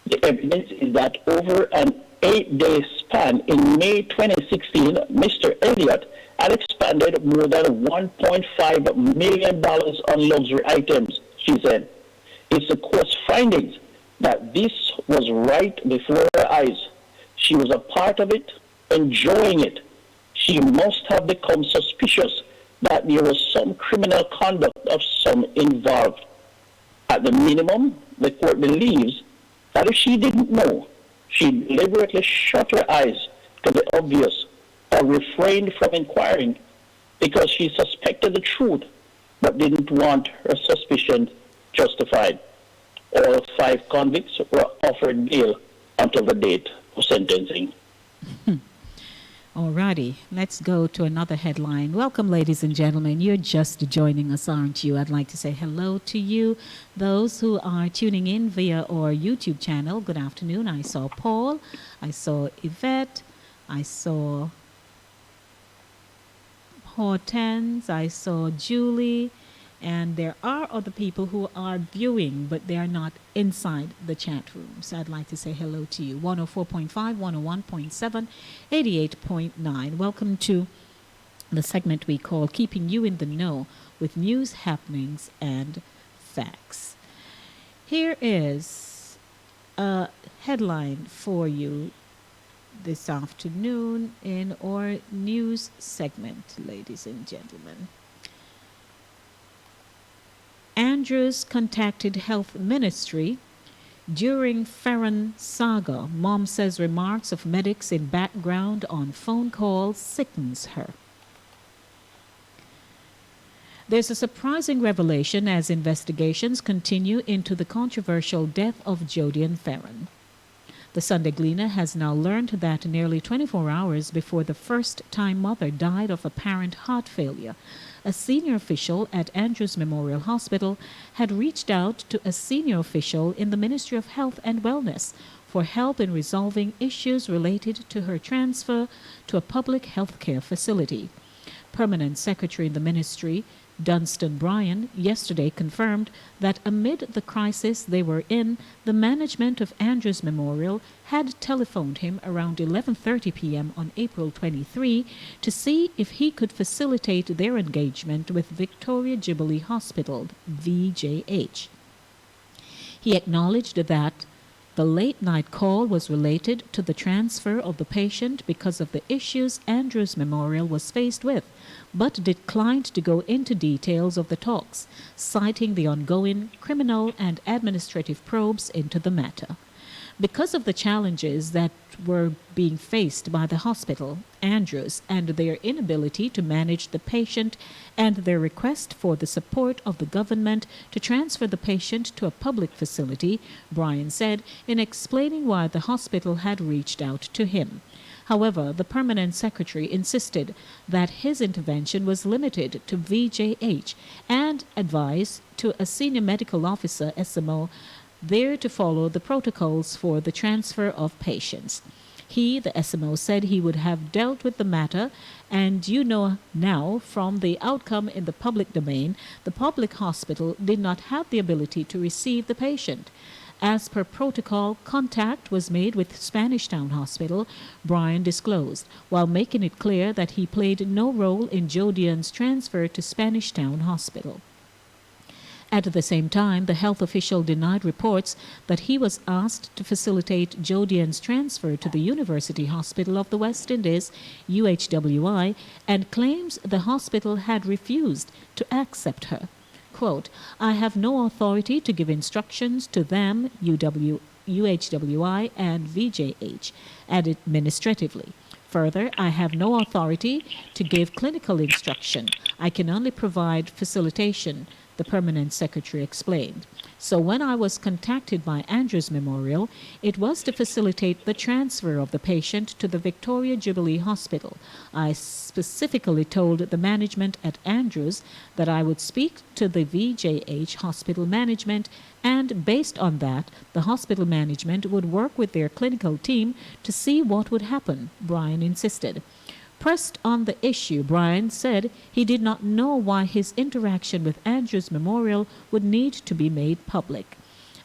S12: The evidence is that over an 8-day span in May 2016, Mr. Elliott had expended more than $1.5 million on luxury items, she said. It's the court's findings that this was right before her eyes. She was a part of it, enjoying it. She must have become suspicious that there was some criminal conduct of some involved. At the minimum, the court believes that if she didn't know, she deliberately shut her eyes to the obvious or refrained from inquiring because she suspected the truth but didn't want her suspicion justified. All 5 convicts were offered bail until the date of sentencing.
S6: Alrighty, let's go to another headline. Welcome, ladies and gentlemen. You're just joining us, aren't you? I'd like to say hello to you. Those who are tuning in via our YouTube channel, good afternoon. I saw Paul, I saw Yvette, I saw Hortense, I saw Julie, and there are other people who are viewing, but they are not inside the chat room. So I'd like to say hello to you. 104.5, 101.7, 88.9. Welcome to the segment we call Keeping You in the Know with News, Happenings, and Facts. Here is a headline for you this afternoon in our news segment, ladies and gentlemen. Andrews contacted Health Ministry during Ferron saga. Mom says remarks of medics in background on phone call sickens her. There's a surprising revelation as investigations continue into the controversial death of Jodian Ferron. The Sunday Gleaner has now learned that nearly 24 hours before the first-time mother died of apparent heart failure, a senior official at Andrews Memorial Hospital had reached out to a senior official in the Ministry of Health and Wellness for help in resolving issues related to her transfer to a public health care facility. Permanent Secretary in the Ministry, Dunstan Bryan, yesterday confirmed that amid the crisis they were in, the management of Andrews Memorial had telephoned him around 11:30 p.m. on April 23 to see if he could facilitate their engagement with Victoria Jubilee Hospital, VJH. He acknowledged that the late-night call was related to the transfer of the patient because of the issues Andrews Memorial was faced with, but declined to go into details of the talks, citing the ongoing criminal and administrative probes into the matter. Because of the challenges that were being faced by the hospital, Andrews, and their inability to manage the patient and their request for the support of the government to transfer the patient to a public facility, Bryan said in explaining why the hospital had reached out to him. However, the permanent secretary insisted that his intervention was limited to VJH and advised to a senior medical officer, SMO, there to follow the protocols for the transfer of patients. He, the SMO, said he would have dealt with the matter, and you know now from the outcome in the public domain, the public hospital did not have the ability to receive the patient. As per protocol, contact was made with Spanish Town Hospital, Bryan disclosed, while making it clear that he played no role in Jodian's transfer to Spanish Town Hospital. At the same time, the health official denied reports that he was asked to facilitate Jodian's transfer to the University Hospital of the West Indies, UHWI, and claims the hospital had refused to accept her. Quote, I have no authority to give instructions to them, UHWI and VJH, administratively. Further, I have no authority to give clinical instruction. I can only provide facilitation, the permanent secretary explained. So when I was contacted by Andrews Memorial, it was to facilitate the transfer of the patient to the Victoria Jubilee Hospital. I specifically told the management at Andrews that I would speak to the VJH hospital management, and based on that, the hospital management would work with their clinical team to see what would happen, Brian insisted. Pressed on the issue, Brian said he did not know why his interaction with Andrews Memorial would need to be made public.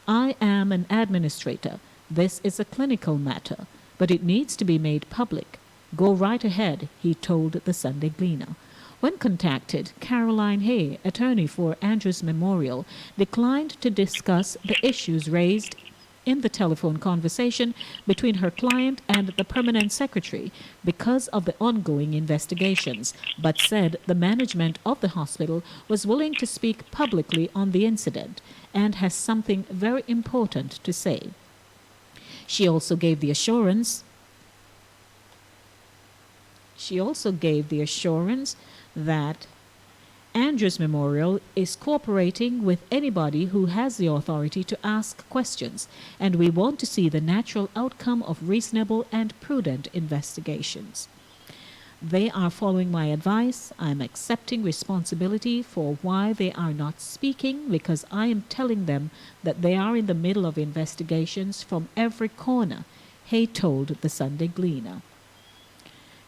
S6: I am an administrator. This is a clinical matter, but it needs to be made public. Go right ahead, he told the Sunday Gleaner. When contacted, Caroline Hay, attorney for Andrews Memorial, declined to discuss the issues raised in the telephone conversation between her client and the permanent secretary because of the ongoing investigations, but said the management of the hospital was willing to speak publicly on the incident and has something very important to say. She also gave the assurance that Andrews Memorial is cooperating with anybody who has the authority to ask questions, and we want to see the natural outcome of reasonable and prudent investigations. They are following my advice. I am accepting responsibility for why they are not speaking because I am telling them that they are in the middle of investigations from every corner, Hay told the Sunday Gleaner.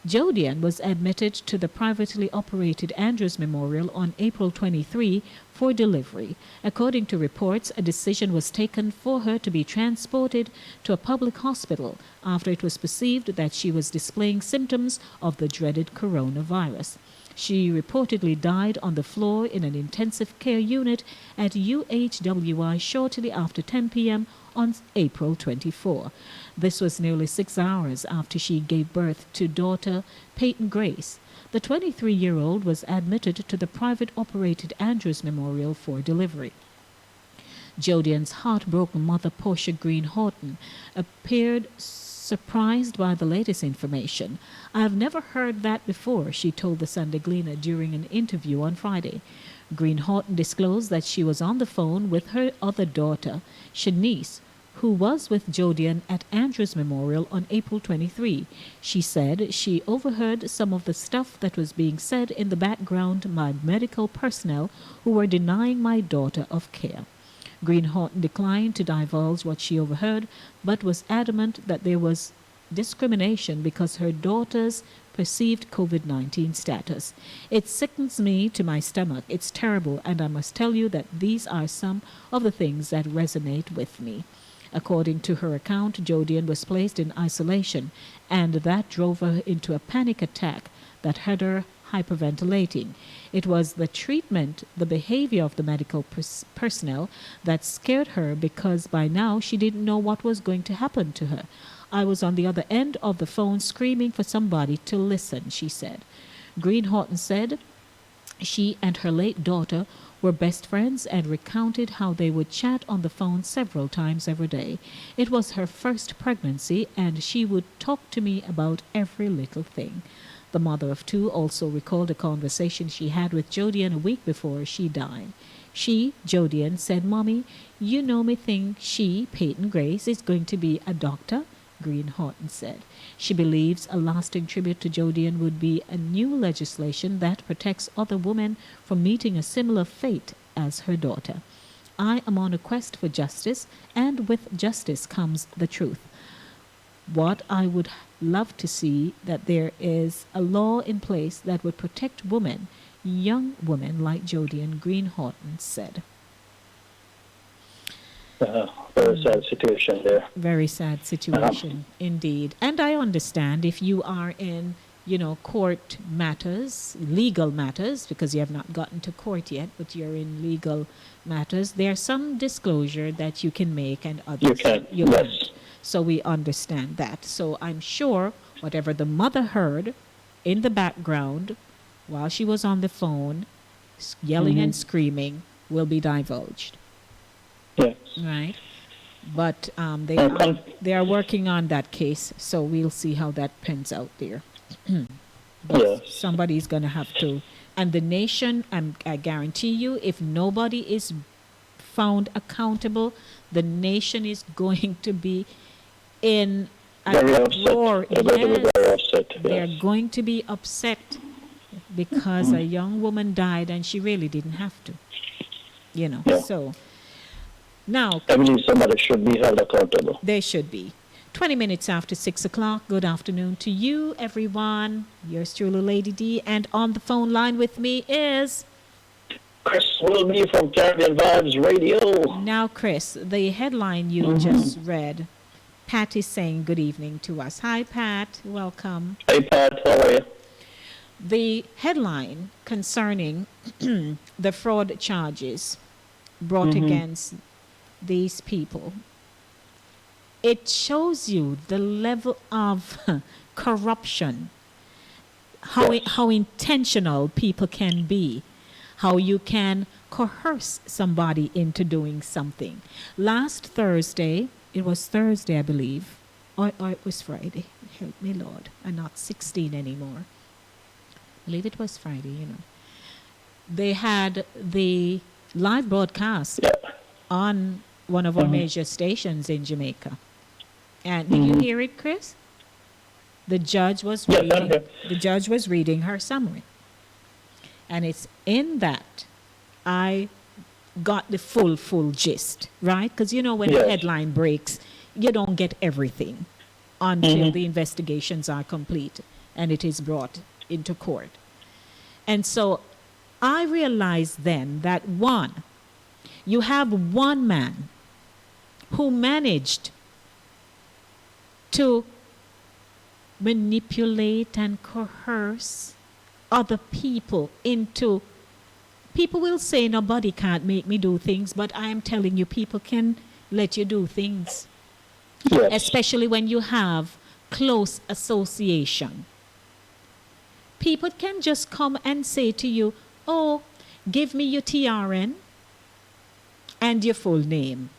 S6: Jodian was admitted to the privately operated Andrews Memorial on April 23 for delivery. According to reports, a decision was taken for her to be transported to a public hospital after it was perceived that she was displaying symptoms of the dreaded coronavirus. She reportedly died on the floor in an intensive care unit at UHWI shortly after 10 p.m. on April 24. This was nearly 6 hours after she gave birth to daughter Peyton Grace. The 23-year-old was admitted to the private-operated Andrews Memorial for delivery. Jodian's heartbroken mother, Portia Green Horton, appeared surprised by the latest information. I have never heard that before, she told the Sunday Gleaner during an interview on Friday. Green Horton disclosed that she was on the phone with her other daughter, Shanice, who was with Jodian at Andrews Memorial on April 23. She said she overheard some of the stuff that was being said in the background by medical personnel who were denying my daughter of care. Green Horton declined to divulge what she overheard, but was adamant that there was discrimination because her daughter's perceived COVID-19 status. It sickens me to my stomach. It's terrible, and I must tell you that these are some of the things that resonate with me. According to her account, Jodian was placed in isolation, and that drove her into a panic attack that had her hyperventilating. It was the treatment, the behavior of the medical personnel that scared her because by now she didn't know what was going to happen to her. I was on the other end of the phone screaming for somebody to listen, she said. Green Horton said she and her late daughter were best friends and recounted how they would chat on the phone several times every day. It was her first pregnancy, and she would talk to me about every little thing. The mother of two also recalled a conversation she had with Jodian a week before she died. She, Jodian, said, "Mommy, you know me think she, Peyton Grace, is going to be a doctor?" Green Horton said. She believes a lasting tribute to Jodian would be a new legislation that protects other women from meeting a similar fate as her daughter. I am on a quest for justice, and with justice comes the truth. What I would love to see that there is a law in place that would protect women, young women like Jodian, Green Horton said.
S12: Very sad situation there.
S6: Very sad situation indeed. And I understand if you are in court matters, legal matters, because you have not gotten to court yet, but you're in legal matters, there's some disclosure that you can make and others you can't. So we understand that. So I'm sure whatever the mother heard in the background while she was on the phone, yelling and screaming, will be divulged.
S12: Yes.
S6: Right? But they are working on that case, so we'll see how that pans out there. But somebody's going to have to. And the nation, I guarantee you, if nobody is found accountable, the nation is going to be in a roar. They're going to be upset because a young woman died and she really didn't have to. So now
S12: I believe somebody should be held accountable.
S6: They should be. 20 minutes after 6 o'clock. Good afternoon to you, everyone. Yours truly, Lady D. And on the phone line with me is
S12: Chris Wilby from Caribbean Vibes Radio.
S6: Now, Chris, the headline you just read, Pat is saying good evening to us. Hi, Pat. Welcome.
S12: Hi, Pat. How are you?
S6: The headline concerning the fraud charges brought against these people, it shows you the level of corruption, how intentional people can be, how you can coerce somebody into doing something. Last Thursday, it was Thursday, I believe, or it was Friday. Help me, Lord. I'm not 16 anymore. I believe it was Friday, They had the live broadcast on one of our major stations in Jamaica. And did you hear it, Chris? The judge was reading her summary. And it's in that I got the full gist, right? Because when the headline breaks, you don't get everything until the investigations are complete and it is brought into court. And so I realized then that you have one man who managed to manipulate and coerce other people into. People will say nobody can't make me do things, but I am telling you, people can let you do things. Yes. Especially when you have close association. People can just come and say to you, oh, give me your TRN and your full name.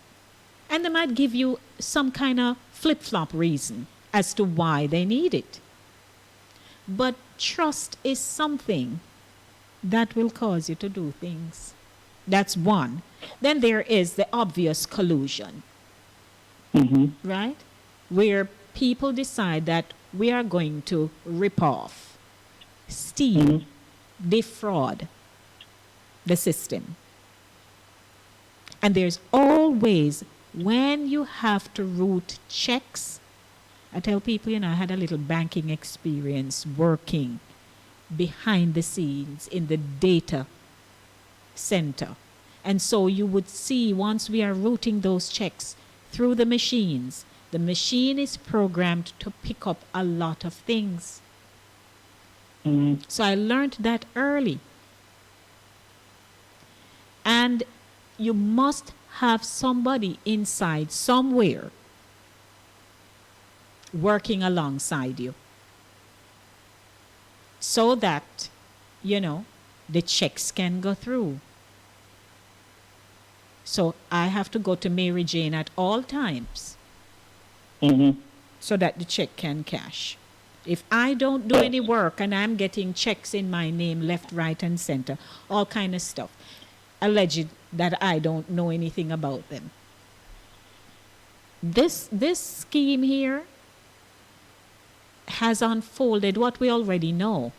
S6: And they might give you some kind of flip-flop reason as to why they need it. But trust is something that will cause you to do things. That's one. Then there is the obvious collusion, right? Where people decide that we are going to rip off, steal, defraud the system. And there's always, when you have to route checks, I tell people, I had a little banking experience working behind the scenes in the data center. And so you would see, once we are routing those checks through the machines, the machine is programmed to pick up a lot of things. So I learned that early. And you must have somebody inside somewhere working alongside you so that, the checks can go through. So I have to go to Mary Jane at all times so that the check can cash. If I don't do any work and I'm getting checks in my name left, right, and center, all kind of stuff, alleged that I don't know anything about them. This scheme here has unfolded what we already know.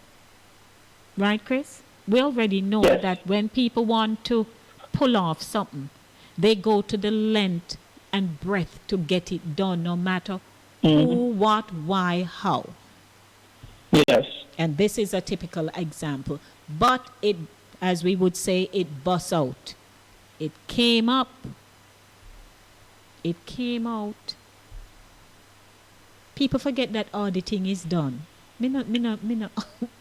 S6: Right, Chris? We already know that when people want to pull off something, they go to the length and breadth to get it done, no matter who, what, why, how.
S12: Yes.
S6: And this is a typical example. But it, as we would say, it busts out. It came up. It came out. People forget that auditing is done. Me not,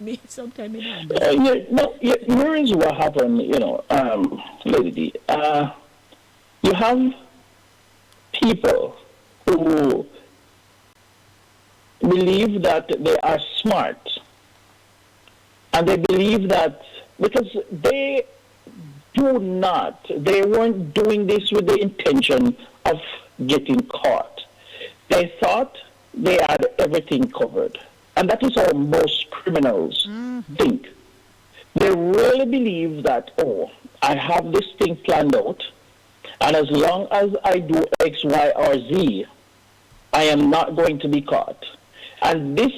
S6: me sometimes me not.
S12: Here is what happened, Lady D. You have people who believe that they are smart, and they believe that because they weren't doing this with the intention of getting caught. They thought they had everything covered. And that is how most criminals think. They really believe that, I have this thing planned out, and as long as I do X, Y, or Z, I am not going to be caught. And this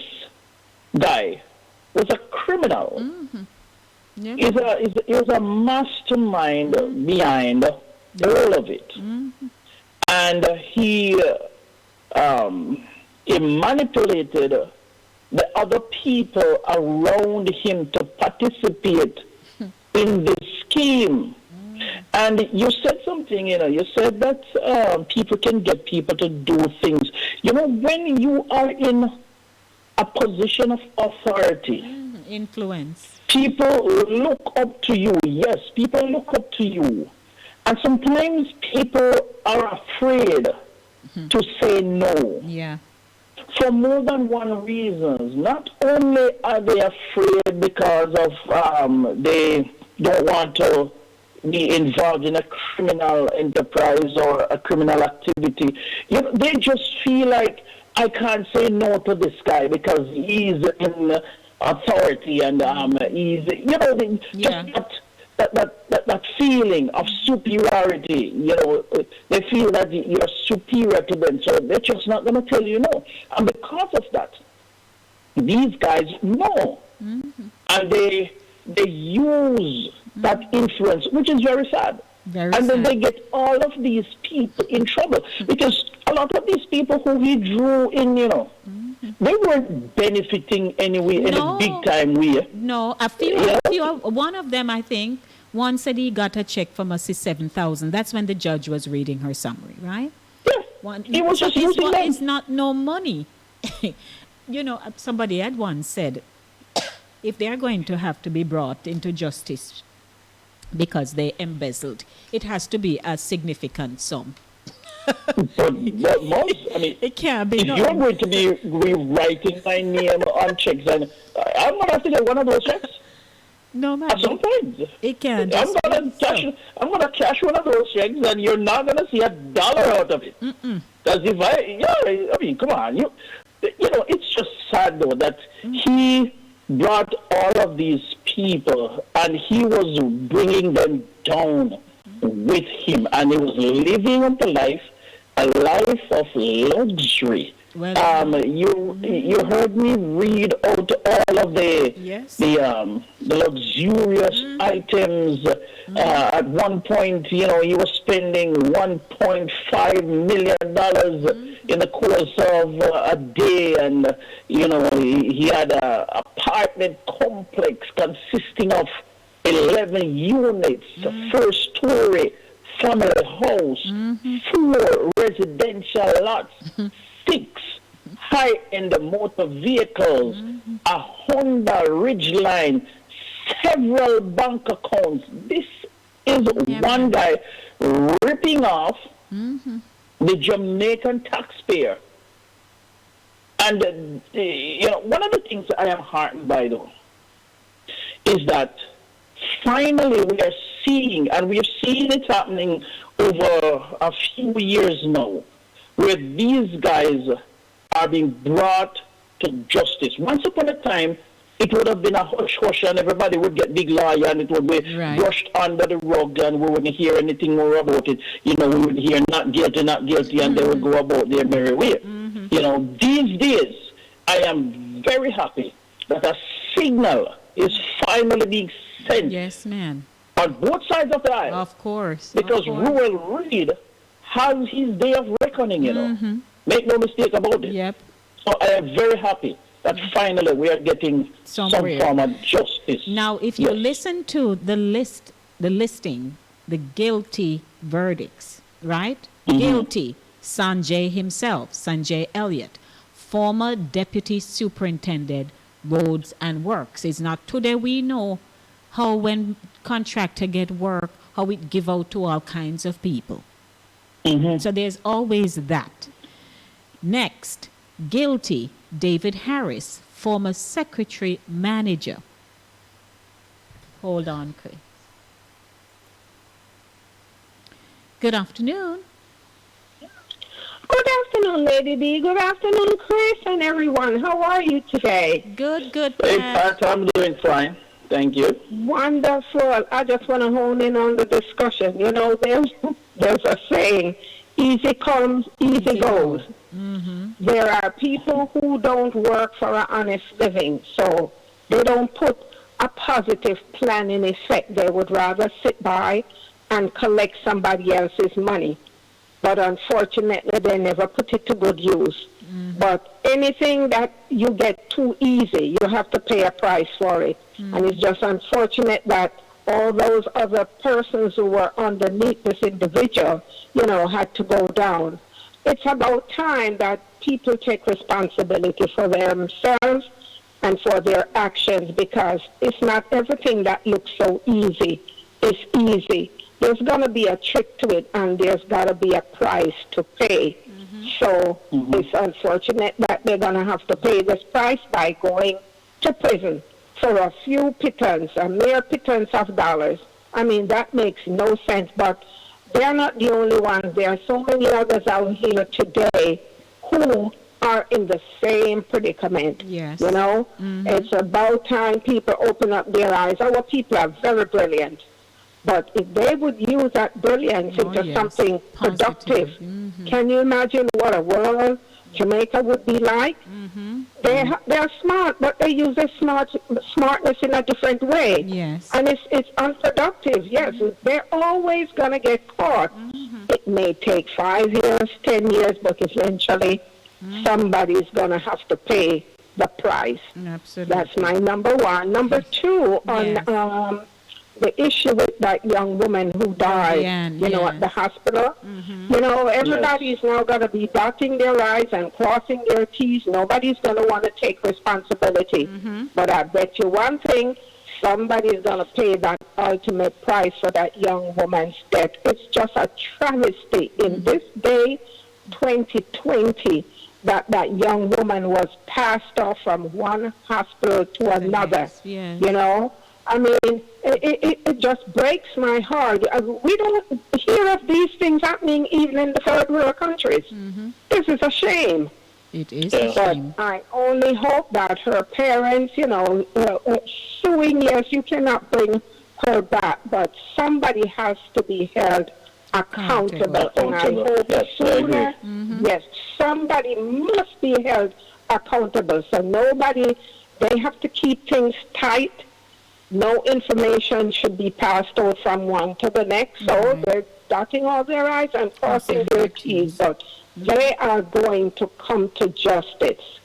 S12: guy was a criminal.
S6: Mm-hmm. Yeah.
S12: He was a mastermind behind all of it.
S6: Mm-hmm.
S12: And he manipulated the other people around him to participate in this scheme. And you said something, you said that people can get people to do things. When you are in a position of authority,
S6: influence,
S12: people look up to you. Yes, people look up to you. And sometimes people are afraid to say no.
S6: Yeah.
S12: For more than one reason. Not only are they afraid because of they don't want to be involved in a criminal enterprise or a criminal activity. They just feel like, I can't say no to this guy because he's in authority and he's, that feeling of superiority, they feel that you're superior to them, so they're just not going to tell you no. And because of that, these guys know.
S6: Mm-hmm.
S12: And they use that influence, which is very sad. And then they get all of these people in trouble because a lot of these people who he drew in, they weren't benefiting anyway in a big time way.
S6: No, one of them, I think, one said he got a check from us $7,000. That's when the judge was reading her summary, right?
S12: Yeah. He was just using them.
S6: It's not no money. Somebody had once said, if they are going to have to be brought into justice because they embezzled, it has to be a significant sum.
S12: But most,
S6: it can't be.
S12: If you're going to be rewriting my name on checks, and I'm going to have to get one of those checks.
S6: No, man.
S12: At some point.
S6: It can't.
S12: I'm going to cash one of those checks, and you're not going to see $1 out of it. Because come on, it's just sad though that he brought all of these people, and he was bringing them down with him, and he was living a life of luxury.
S6: Well,
S12: you heard me read out all of the luxurious items. At one point, he was spending $1.5 million in the course of a day, and he had an apartment complex consisting of 11 units, a first-story family house, 4 residential lots, 6 high-end motor vehicles, a Honda Ridgeline, several bank accounts. This is one guy ripping off the Jamaican taxpayer. And, one of the things I am heartened by, though, is that finally we are seeing, and we have seen it happening over a few years now, where these guys are being brought to justice. Once upon a time, it would have been a hush-hush and everybody would get big lawyer and it would be brushed under the rug and we wouldn't hear anything more about it. We would hear not guilty, and they would go about their merry way. These days, I am very happy that a signal is finally being sent.
S6: Yes, man.
S12: On both sides of the aisle.
S6: Of course.
S12: Because Ruel Reid has his day of reckoning, Make no mistake about it.
S6: Yep.
S12: So I am very happy that finally we are getting some form of justice.
S6: Now, if you listen to the listing, the guilty verdicts, right? Guilty, Sanjay himself, Sanjay Elliott, former Deputy Superintendent, roads and works. It's not today we know how when contractor get work, how it give out to all kinds of people. So there's always that. Next, guilty, David Harris, former secretary manager. Hold on, Chris. Good afternoon.
S13: Good afternoon, Lady D. Good afternoon, Chris and everyone. How are you today?
S6: Good,
S12: Hey, Pat, I'm doing fine. Thank you.
S13: Wonderful. I just want to hone in on the discussion. You know, there's a saying, easy comes, easy goes. There are people who don't work for an honest living, so they don't put a positive plan in effect. They would rather sit by and collect somebody else's money. But unfortunately, they never put it to good use. But anything that you get too easy, you have to pay a price for it. And it's just unfortunate that all those other persons who were underneath this individual, you know, had to go down. It's about time that people take responsibility for themselves and for their actions, because it's not everything that looks so easy. It's easy. There's going to be a trick to it, and there's got to be a price to pay. So it's unfortunate that they're going to have to pay this price by going to prison for a few pittance, a mere pittance of dollars. I mean, that makes no sense, but they're not the only ones. There are so many others out here today who are in the same predicament.
S6: Yes.
S13: You know, it's about time people open up their eyes. Our people are very brilliant. But if they would use that brilliance into something productive, can you imagine what a world Jamaica would be like? They're smart, but they use their smartness in a different way.
S6: Yes.
S13: And it's unproductive. Yes, they're always going to get caught. It may take 5 years, 10 years, but eventually somebody's going to have to pay the price.
S6: Absolutely.
S13: That's my number one. Number two, on the issue with that young woman who died, at the hospital. You know, everybody's now going to be dotting their I's and crossing their T's. Nobody's going to want to take responsibility. But I bet you one thing, somebody's going to pay that ultimate price for that young woman's death. It's just a travesty in this day, 2020, that young woman was passed off from one hospital to another. You know? I mean, it just breaks my heart. We don't hear of these things happening even in the third world countries. This is a shame.
S6: It is a shame.
S13: But I only hope that her parents, suing, yes, you cannot bring her back, but somebody has to be held accountable. And I hope sooner, yes, somebody must be held accountable. So they have to keep things tight. No information should be passed on from one to the next. So they're dotting all their I's and crossing their T's. But they are going to come to justice.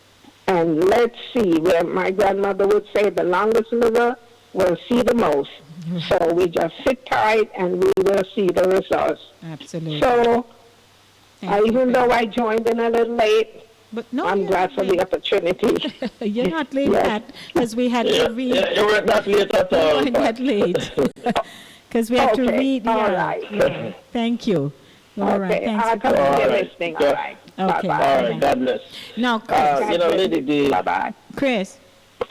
S13: And let's see, where my grandmother would say, the longest liver will see the most. So we just sit tight and we will see the results.
S6: Absolutely.
S13: So even though I joined in a little late,
S6: but no,
S13: I'm glad for the opportunity.
S6: You're not late, Pat, because we had to read.
S12: You were not late at all.
S6: You were not late. Because we had to read.
S13: All right.
S6: Thank you. All right. Thanks
S13: I'll come to listening. All right.
S6: Okay.
S12: All right. God bless.
S6: Now, Chris.
S12: Lady D.
S13: Bye-bye.
S6: Chris.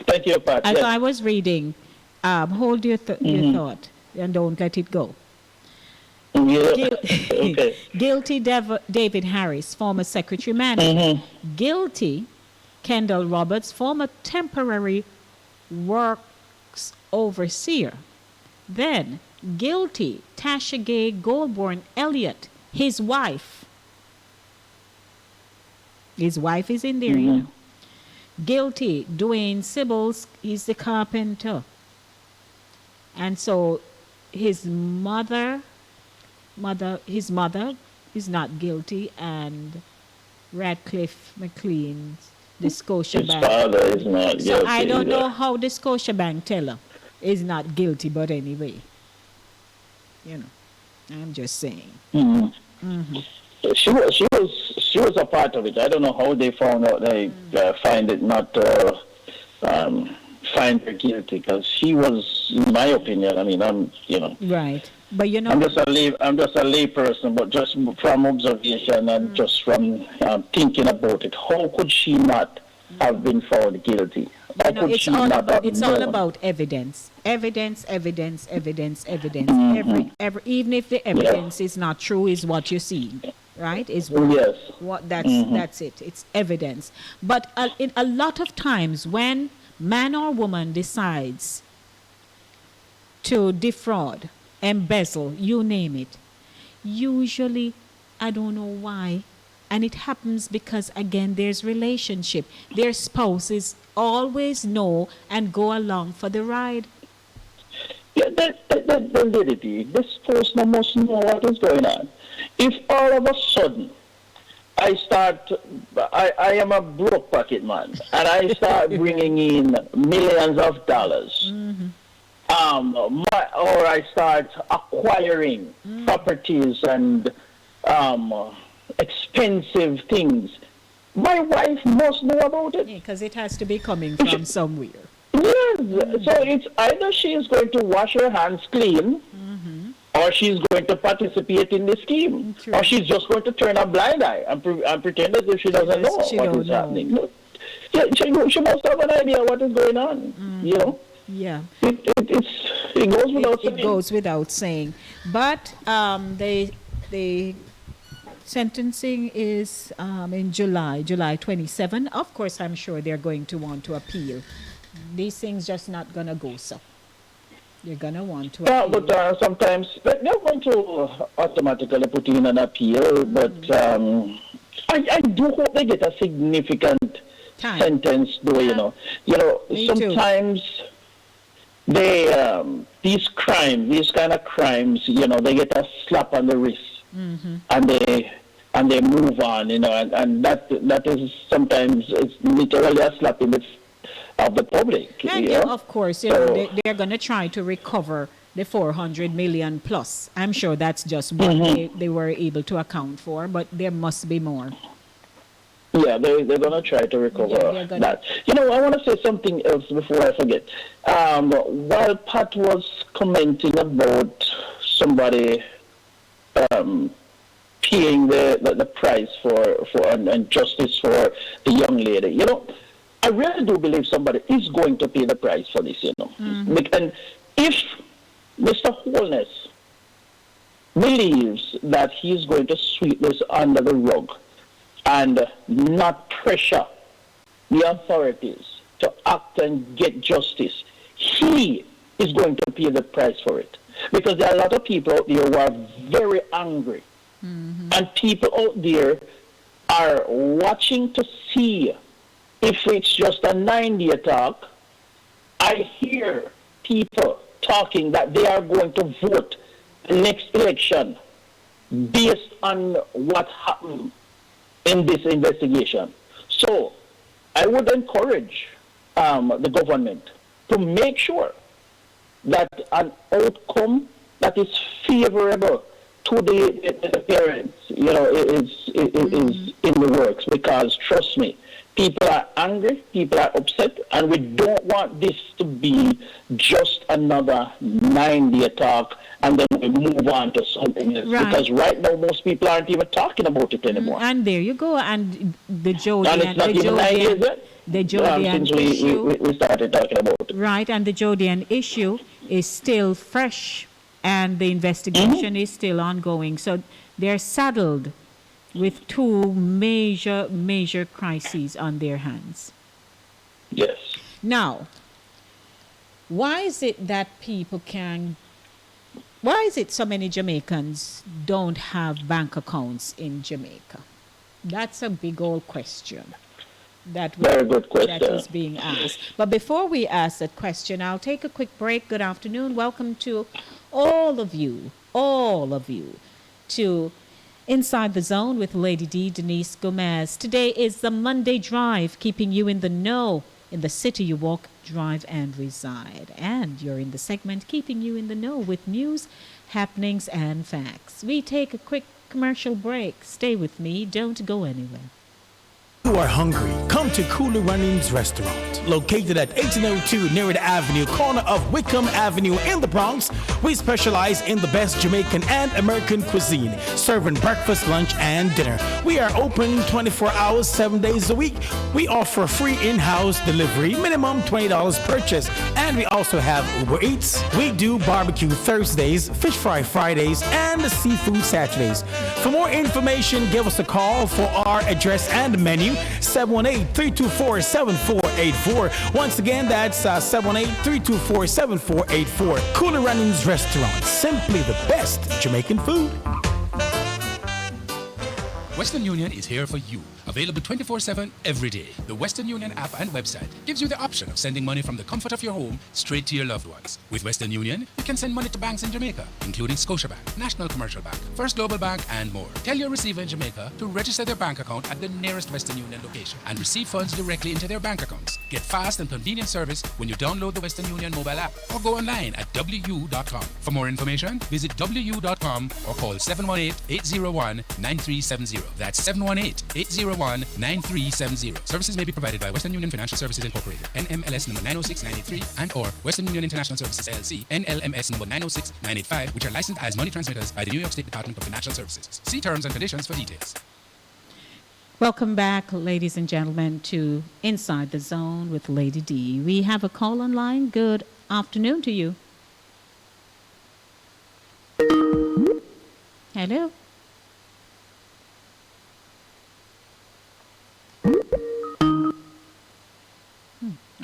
S12: Thank you, Pat.
S6: As I was reading, hold your thought and don't let it go. Guilty David Harris, former secretary manager. Guilty Kendall Roberts, former temporary works overseer. Then guilty Tasha Gay Goldborn Elliott, his wife. His wife is in there, you know. Guilty Dwayne Sibbles, he's the carpenter. And so his mother is not guilty, and Radcliffe McLean, the Scotiabank.
S12: His father is not guilty.
S6: So I don't know how the Scotiabank teller is not guilty, but anyway, I'm just saying.
S12: She was a part of it. I don't know how they found out. They find it not find her guilty because she was, in my opinion, I mean,
S6: Right. But
S12: I'm just a lay person, but just from observation and just from thinking about it, how could she not have been found guilty? How could
S6: it's
S12: she
S6: all
S12: not
S6: about
S12: have
S6: it's all
S12: known?
S6: about evidence. Evidence.
S12: Mhm.
S6: Every even if the evidence is not true, is what you see, right? Is
S12: Yes.
S6: what that's
S12: Mhm.
S6: that's it. It's evidence. But in a lot of times when man or woman decides to defraud, embezzle, you name it, usually, I don't know why, and it happens because, again, there's relationship. Their spouses always know and go along for the ride.
S12: Yeah, that validity. This person must know what is going on. If all of a sudden I am a broke pocket man, and I start bringing in millions of dollars, or I start acquiring properties and expensive things, my wife must know about it.
S6: Because it has to be coming from somewhere.
S12: Yes, so it's either she is going to wash her hands clean, or she's going to participate in the scheme, or she's just going to turn a blind eye and pretend as if she doesn't know what is happening. No. Yeah, she must have an idea what is going on, you know.
S6: Yeah.
S12: It goes without saying.
S6: It goes without saying. But the sentencing is in July 27. Of course, I'm sure they're going to want to appeal. These things just not going to go so. They're going to want to appeal.
S12: Yeah, but sometimes they're going to automatically put in an appeal, but I do hope they get a significant sentence, though, you know.
S6: Me
S12: Sometimes they, these kind of crimes, you know, they get a slap on the wrist. And they move on, you know, and that is sometimes it's literally a slap in the of the public.
S6: And yeah, of course, you know, they're going to try to recover the 400 million plus. I'm sure that's just what they were able to account for, but there must be more.
S12: Yeah, they're going to try to recover that. You know, I want to say something else before I forget. While Pat was commenting about somebody paying the price for and justice for the young lady, you know, I really do believe somebody is going to pay the price for this, you know. And if Mr. Holness believes that he's going to sweep this under the rug and not pressure the authorities to act and get justice, he is going to pay the price for it. Because there are a lot of people out there who are very angry. And people out there are watching to see if it's just a 9-day talk. I hear people talking that they are going to vote the next election based on what happened in this investigation. So I would encourage the government to make sure that an outcome that is favorable to the parents, you know, is in the works. Because trust me, people are angry, people are upset, and we don't want this to be just another 9-day talk and then we move on to something else.
S6: Right.
S12: Because right now most people aren't even talking about it anymore.
S6: And there you go. And the Jodian,
S12: And it's not even 9 years yet.
S6: The Jodian
S12: since
S6: issue.
S12: we started talking about it.
S6: Right, and the Jodian issue is still fresh and the investigation is still ongoing. So they're saddled with two major crises on their hands.
S12: Yes.
S6: Now, why is it that why is it so many Jamaicans don't have bank accounts in Jamaica? That's a big old question.
S12: Very good question.
S6: That is being asked. But before we ask that question, I'll take a quick break. Good afternoon. Welcome to all of you, to Inside the Zone with Lady D, Denise Gomez. Today is the Monday Drive, keeping you in the know in the city you walk, drive, and reside. And you're in the segment keeping you in the know with news, happenings, and facts. We take a quick commercial break. Stay with me. Don't go anywhere.
S4: You are hungry? Come to Cooler Runnings Restaurant, located at 1802 Nereida Avenue, corner of Wickham Avenue in the Bronx. We specialize in the best Jamaican and American cuisine, serving breakfast, lunch, and dinner. We are open 24 hours, 7 days a week. We offer free in-house delivery, minimum $20 purchase, and we also have Uber Eats. We do barbecue Thursdays, fish fry Fridays, and seafood Saturdays. For more information, give us a call for our address and menu. 718-324-7484. Once again, that's 718-324-7484. Cooler Runnings Restaurant. Simply the best Jamaican food.
S5: Western Union is here for you. Available 24/7 every day. The Western Union app and website gives you the option of sending money from the comfort of your home straight to your loved ones. With Western Union, you can send money to banks in Jamaica, including Scotiabank, National Commercial Bank, First Global Bank, and more. Tell your receiver in Jamaica to register their bank account at the nearest Western Union location and receive funds directly into their bank accounts. Get fast and convenient service when you download the Western Union mobile app or go online at wu.com. For more information, visit wu.com or call 718-801-9370. That's 718-801-9370. Services may be provided by Western Union Financial Services Incorporated, NMLS number 906983, and or Western Union International Services LLC, NLMS number 906985, which are licensed as money transmitters by the New York State Department of Financial Services. See terms and conditions for details.
S6: Welcome back, ladies and gentlemen, to Inside the Zone with Lady D. We have a call online. Good afternoon to you. Hello.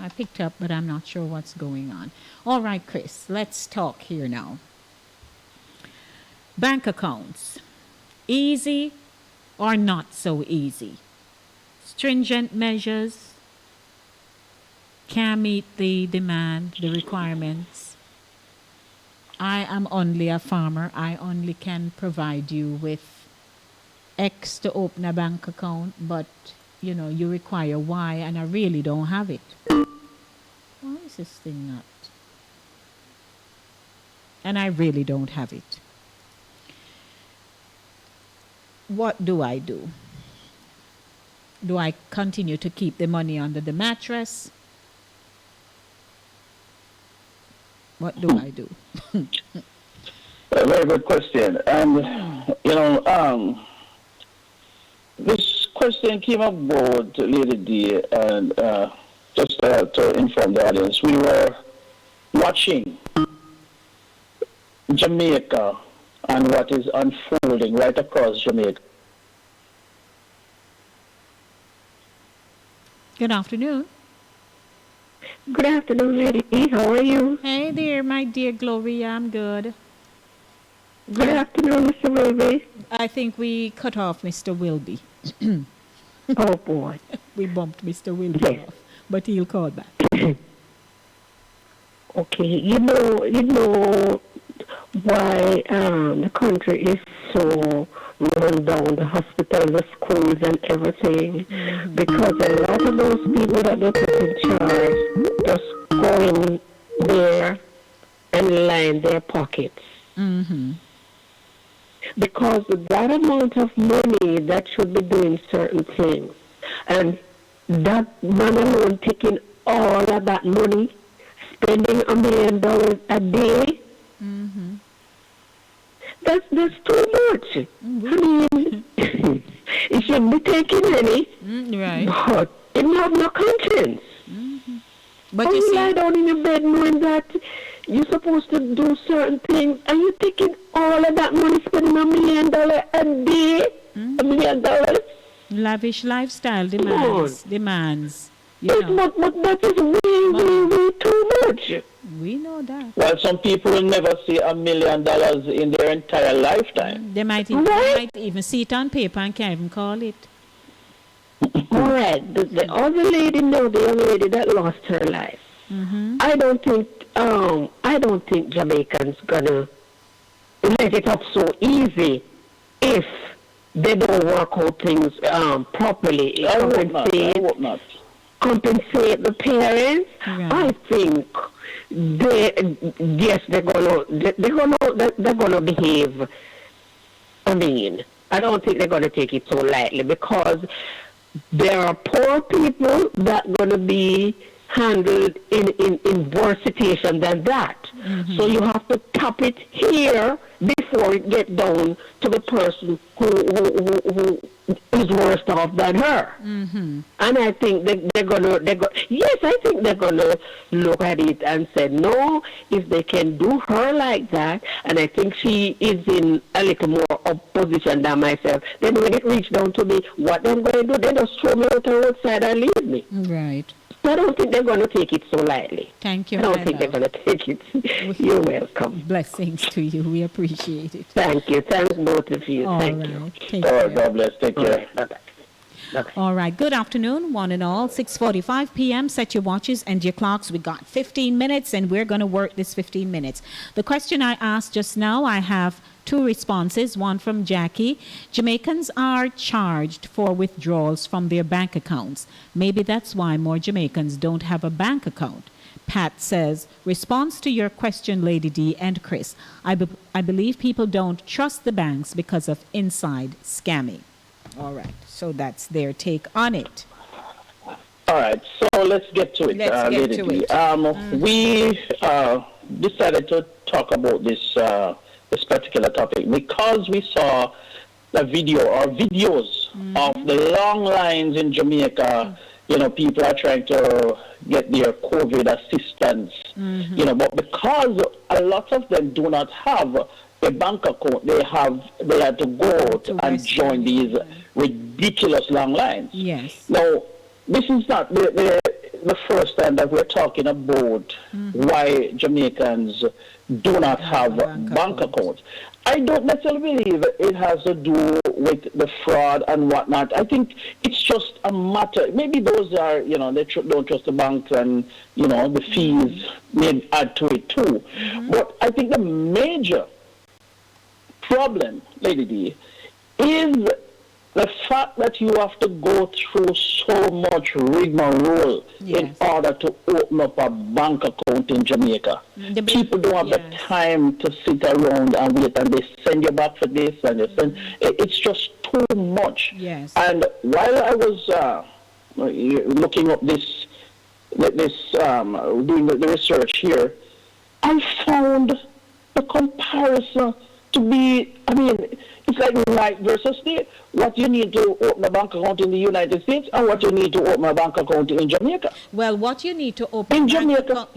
S6: I picked up, but I'm not sure what's going on. All right, Chris, let's talk here now. Bank accounts. Easy or not so easy? Stringent measures can meet the demand, the requirements. I am only a farmer. I only can provide you with X to open a bank account, but you know, you require Y, and I really don't have it. Why is this thing not? And I really don't have it. What do I do? Do I continue to keep the money under the mattress? What do I do?
S12: A very good question. And, you know, this question came about Lady D, and just to inform the audience, we were watching Jamaica and what is unfolding right across Jamaica.
S6: Good afternoon.
S13: Good afternoon, Lady D. How are you?
S6: Hey there, my dear Gloria. I'm good.
S13: Good afternoon, Mr. Wilby.
S6: I think we cut off Mr. Wilby.
S13: Oh, boy.
S6: We bumped Mr. Wilby off, but he'll call back.
S13: Okay, you know why the country is so run down, the hospitals, the schools, and everything, because a lot of those people that they put in charge just go in there and line their pockets. Because that amount of money that should be doing certain things, and that man alone taking all of that money, spending $1 million a day, that's too much. I mean, he shouldn't be taking any,
S6: right?
S13: But he have no conscience.
S6: But
S13: you
S6: see,
S13: lie down in your bed knowing that you're supposed to do certain things, and you're taking all of that money, spending $1 million a day, $1 million.
S6: Lavish lifestyle demands. You know.
S13: But that is way too much.
S6: We know that.
S12: Well, some people will never see $1 million in their entire lifetime.
S6: They might even see it on paper and can't even call it.
S13: All right, the other lady, no, the young lady that lost her life. I don't think Jamaicans gonna let it up so easy if they don't work out things properly.
S12: I would not.
S13: Compensate the parents.
S6: Right.
S13: I think they're gonna behave. I mean, I don't think they're gonna take it so lightly, because there are poor people that going to be handled in worse situation than that. So you have to tap it here before it get down to the person who is worse off than her. And I think yes, I think they're gonna look at it and say, no, if they can do her like that, and I think she is in a little more opposition than myself, then when it reach down to me, what I'm going to do, they just throw me out the roadside and leave me.
S6: Right.
S13: I don't think they're going to take it so lightly.
S6: Thank you.
S13: I don't think they're going to take it. You're welcome.
S6: Blessings to you. We appreciate it.
S13: Thank you. Thanks both of you.
S6: All
S13: Thank
S6: right.
S13: you.
S6: Take care.
S12: God bless. Take care.
S13: Bye-bye.
S6: All right. Good afternoon, one and all. 6:45 p.m. Set your watches and your clocks. We got 15 minutes, and we're going to work this 15 minutes. The question I asked just now, I have two responses. One from Jackie. Jamaicans are charged for withdrawals from their bank accounts. Maybe that's why more Jamaicans don't have a bank account. Pat says, response to your question, Lady D and Chris. I believe people don't trust the banks because of inside scamming. All right. So that's their take on it.
S12: All right, so let's get to it.
S6: Let's get to it.
S12: We decided to talk about this particular topic because we saw a video or videos of the long lines in Jamaica. You know, people are trying to get their COVID assistance. You know, but because a lot of them do not have a bank account, they had to go out and join these ridiculous long lines.
S6: Yes.
S12: Now, this is not the first time that we're talking about why Jamaicans do not have bank accounts. I don't necessarily believe it has to do with the fraud and whatnot. I think it's just a matter. Maybe those are, you know, they don't trust the banks and, you know, the fees may add to it too. But I think the major problem, Lady D, is the fact that you have to go through so much rigmarole in order to open up a bank account in Jamaica. People don't have the time to sit around and wait, and they send you back for this and they send. It's just too much.
S6: Yes.
S12: And while I was looking up this doing the research here, I found the comparison to be, I mean, it's like right versus left. What you need to open a bank account in the United States and what you need to open a bank account in Jamaica.
S6: Well, what you need to open
S12: in Jamaica.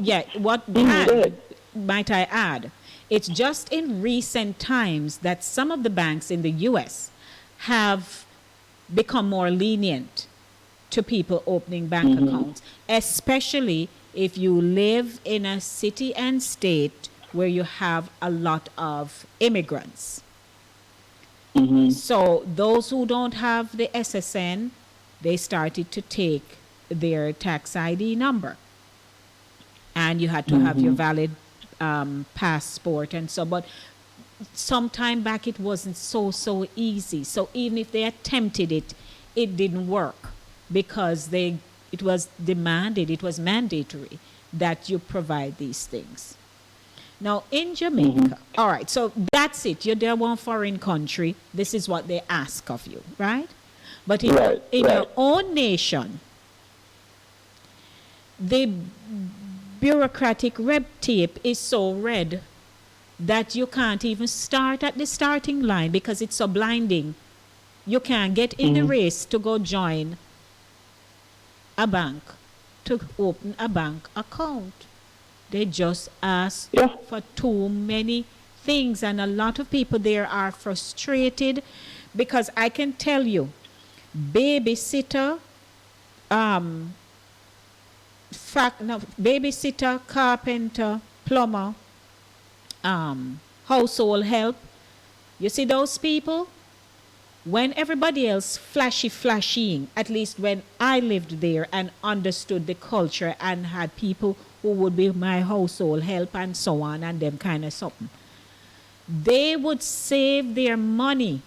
S6: Might I add, it's just in recent times that some of the banks in the U.S. have become more lenient to people opening bank accounts, especially if you live in a city and state where you have a lot of immigrants. So those who don't have the SSN, they started to take their tax ID number. And you had to have your valid passport and so, but some time back it wasn't so easy. So even if they attempted it, it didn't work because it was demanded, it was mandatory that you provide these things. Now, in Jamaica, all right, so that's it. You're there one foreign country. This is what they ask of you, right? But in your own nation, the bureaucratic red tape is so red that you can't even start at the starting line because it's so blinding. You can't get in the race to go join a bank, to open a bank account. They just ask for too many things, and a lot of people there are frustrated because I can tell you, babysitter, carpenter, plumber, household help. You see those people? When everybody else flashing, at least when I lived there and understood the culture and had people who would be my household help and so on and them kind of something, they would save their money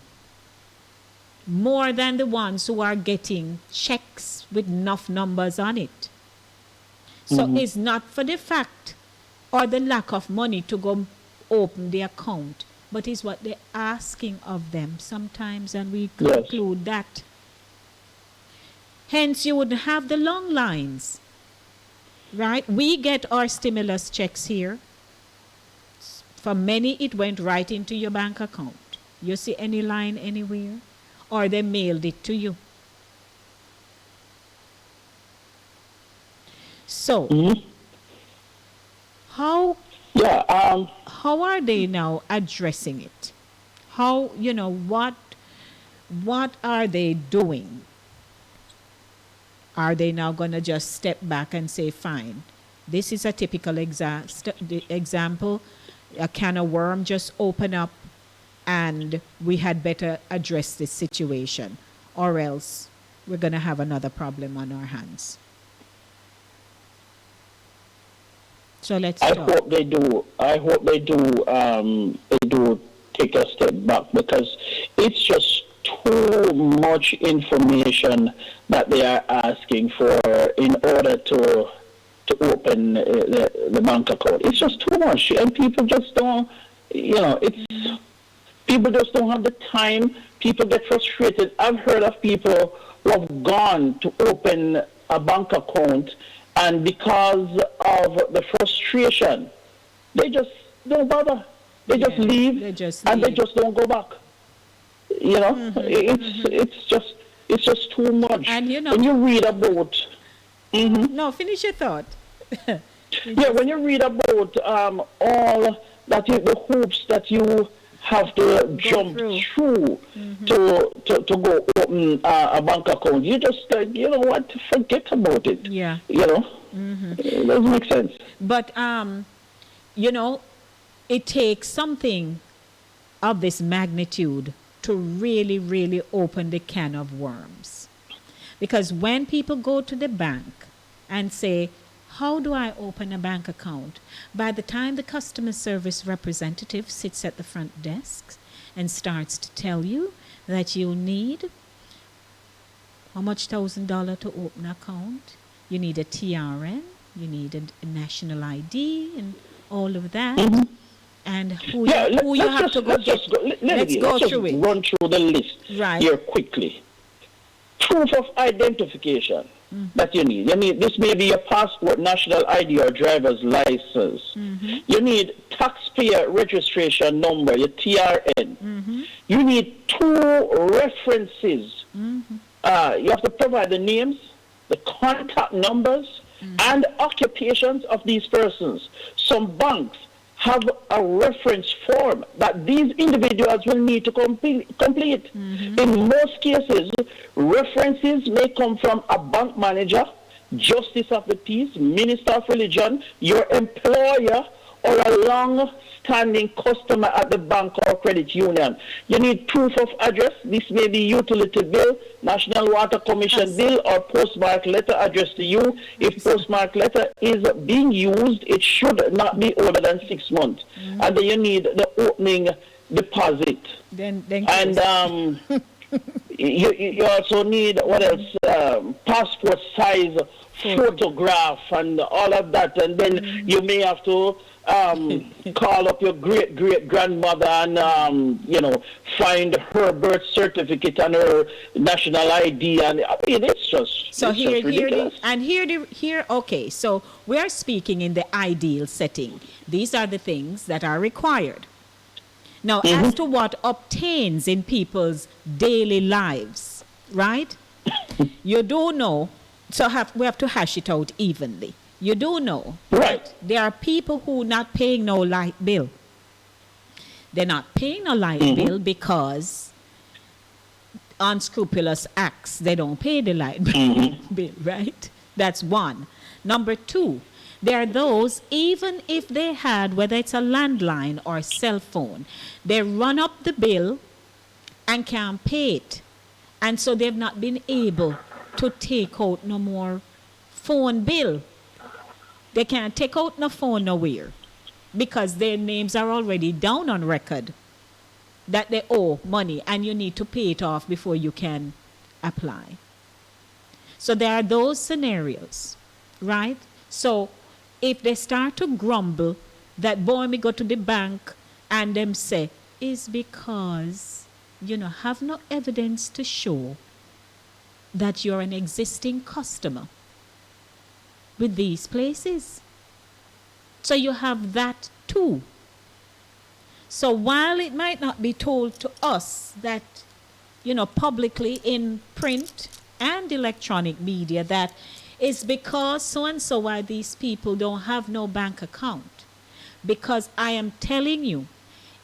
S6: more than the ones who are getting checks with enough numbers on it. So it's not for the fact or the lack of money to go open the account, but it's what they're asking of them sometimes, and we conclude that. Hence, you wouldn't have the long lines, right? We get our stimulus checks here. For many, it went right into your bank account. You see any line anywhere? Or they mailed it to you. So, how are they now addressing it? How, what are they doing? Are they now going to just step back and say, fine, this is a typical example, a can of worm just open up and we had better address this situation, or else we're going to have another problem on our hands? So let's
S12: I
S6: talk.
S12: hope they do. I hope they do. They do take a step back, because it's just too much information that they are asking for in order to open the bank account. It's just too much, and people just don't. People just don't have the time. People get frustrated. I've heard of people who have gone to open a bank account, and because of the frustration, they just don't bother. They just leave, they just don't go back. It's just too much.
S6: And
S12: when you read about,
S6: no, finish your thought.
S12: When you read about all that the hoops that you have to jump through to go open a bank account, you just forget about it.
S6: Yeah.
S12: It doesn't make sense.
S6: But it takes something of this magnitude to really, really open the can of worms. Because when people go to the bank and say, how do I open a bank account? By the time the customer service representative sits at the front desk and starts to tell you that you need how much $1,000 to open an account, you need a TRN, you need a national ID and all of that. And who you have to go get. Let's go through it.
S12: Run through the list here quickly. Proof of identification that you need. This may be your passport, national ID, or driver's license. You need taxpayer registration number, your TRN. You need 2 references. You have to provide the names, the contact numbers, and occupations of these persons. Some banks have a reference form that these individuals will need to complete. In most cases, references may come from a bank manager, justice of the peace, minister of religion, your employer, or a long-standing customer at the bank or credit union. You need proof of address. This may be utility bill, National Water Commission bill, or postmark letter addressed to you. If postmark letter is being used, it should not be older than 6 months. And then you need the opening deposit. And you also need, what else, passport size photograph and all of that. And then you may have to call up your great-great-grandmother and, find her birth certificate and her national ID. And it's just ridiculous.
S6: Okay, so we are speaking in the ideal setting. These are the things that are required. Now, as to what obtains in people's daily lives, right? You do know, so we have to hash it out evenly. You do know that there are people who are not paying no light bill. They're not paying a light bill because unscrupulous acts, they don't pay the light bill, right? That's one. Number 2, there are those, even if they had, whether it's a landline or a cell phone, they run up the bill and can't pay it. And so they've not been able to take out no more phone bill. They can't take out no phone nowhere because their names are already down on record that they owe money and you need to pay it off before you can apply. So there are those scenarios, right? So if they start to grumble that, boy, me go to the bank and them say, is because, have no evidence to show that you're an existing customer with these places. So you have that too. So while it might not be told to us that, publicly in print and electronic media that it's because so and so why these people don't have no bank account. Because I am telling you,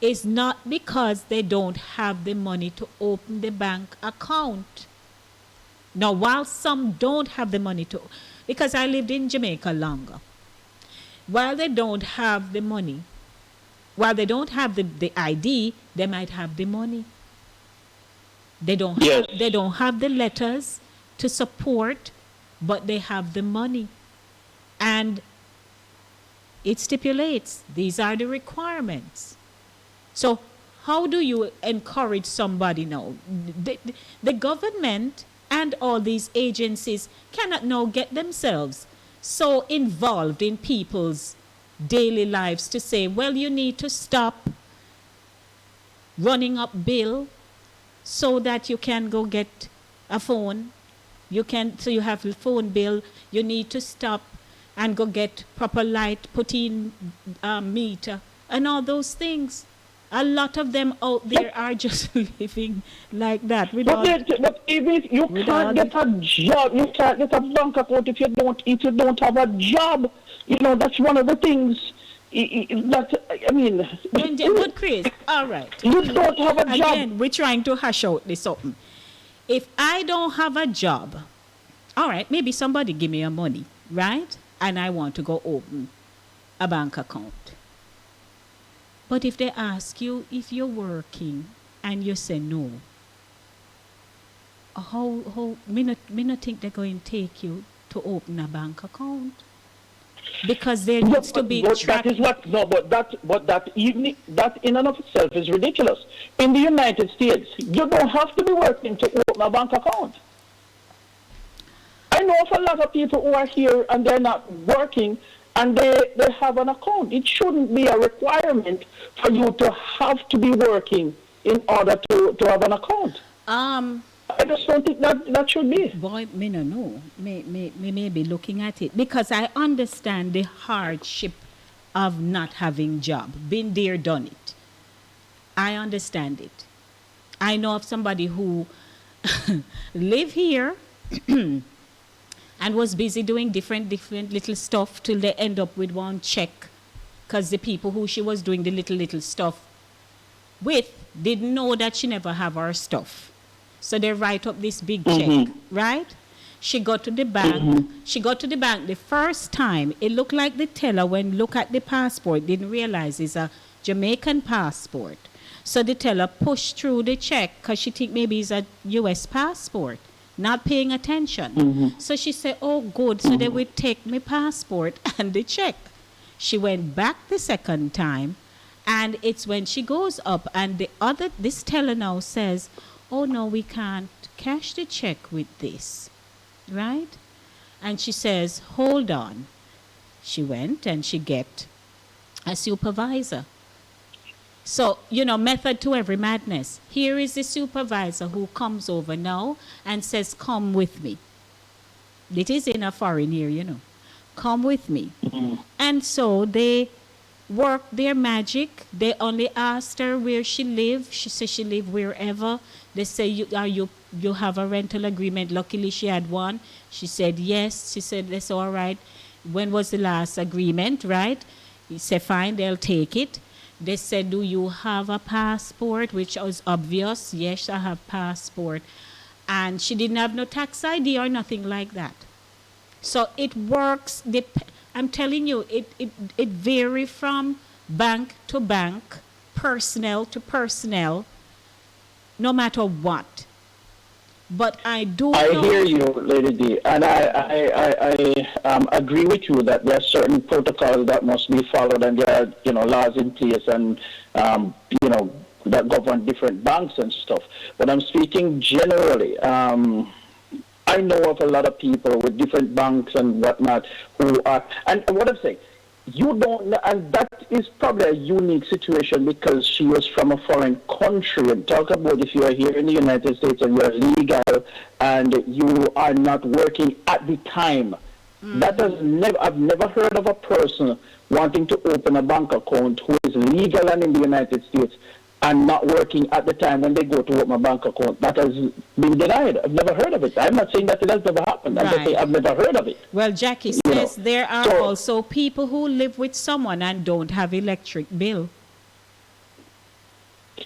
S6: it's not because they don't have the money to open the bank account. Now, while some don't have the money to, because I lived in Jamaica longer, while they don't have the money, while they don't have the ID, they might have the money. They don't have the letters to support, but they have the money. And it stipulates these are the requirements. So how do you encourage somebody now? The government and all these agencies cannot now get themselves so involved in people's daily lives to say, well, you need to stop running up bill so that you can go get a phone. So you have a phone bill, you need to stop and go get proper light, put in meter, and all those things. A lot of them out there are just living like that.
S12: But even if you can't get a job, you can't get a bank account if you don't have a job. That's one of the things.
S6: But Chris, all right.
S12: You don't have a job.
S6: Again, we're trying to hash out this something. If I don't have a job, all right, maybe somebody give me your money, right? And I want to go open a bank account. But if they ask you if you're working and you say no, how me not think they're going to take you to open a bank account? Because there needs to be
S12: that in and of itself is ridiculous. In the United States, you don't have to be working to open a bank account. I know of a lot of people who are here and they're not working and they have an account. It shouldn't be a requirement for you to have to be working in order to have an account. I just don't think that should be.
S6: Boy, me no know. Me may be looking at it because I understand the hardship of not having job. Been there, done it. I understand it. I know of somebody who live here and was busy doing different little stuff till they end up with one check because the people who she was doing the little stuff with didn't know that she never have her stuff. So they write up this big check, right? She got to the bank. She got to the bank the first time. It looked like the teller, when look at the passport, didn't realize it's a Jamaican passport. So the teller pushed through the check because she think maybe it's a U.S. passport, not paying attention. So she said, oh, good. So they would take my passport and the check. She went back the second time, and it's when she goes up, and this teller now says, oh, no, we can't cash the check with this, right? And she says, hold on. She went and she get a supervisor. So, method to every madness. Here is the supervisor who comes over now and says, come with me. It is in a foreign here, Come with me. And so they worked their magic. They only asked her where she lived. She said she lived wherever. They say, you have a rental agreement. Luckily, she had one. She said, yes. She said, that's all right. When was the last agreement, right? He said, fine, they'll take it. They said, do you have a passport? Which was obvious. Yes, I have passport. And she didn't have no tax ID or nothing like that. So it works. I'm telling you, it varies from bank to bank, personnel to personnel, no matter what. But I
S12: hear you, Lady D, and I agree with you that there are certain protocols that must be followed, and there are laws in place, and that govern different banks and stuff. But I'm speaking generally. I know of a lot of people with different banks and whatnot who are, and what I'm saying, you don't know, and that is probably a unique situation because she was from a foreign country. And talk about if you are here in the United States and you're legal and you are not working at the time. That has never, I've never heard of a person wanting to open a bank account who is legal and in the United States and not working at the time when they go to open a bank account. That has been denied. I've never heard of it. I'm not saying that it has never happened. I'm just saying I've never heard of it.
S6: Well, Jackie says there are also people who live with someone and don't have electric bill.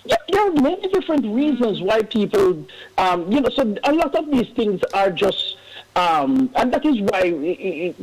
S12: Yeah, there are many different reasons why people, so a lot of these things are just, and that is why we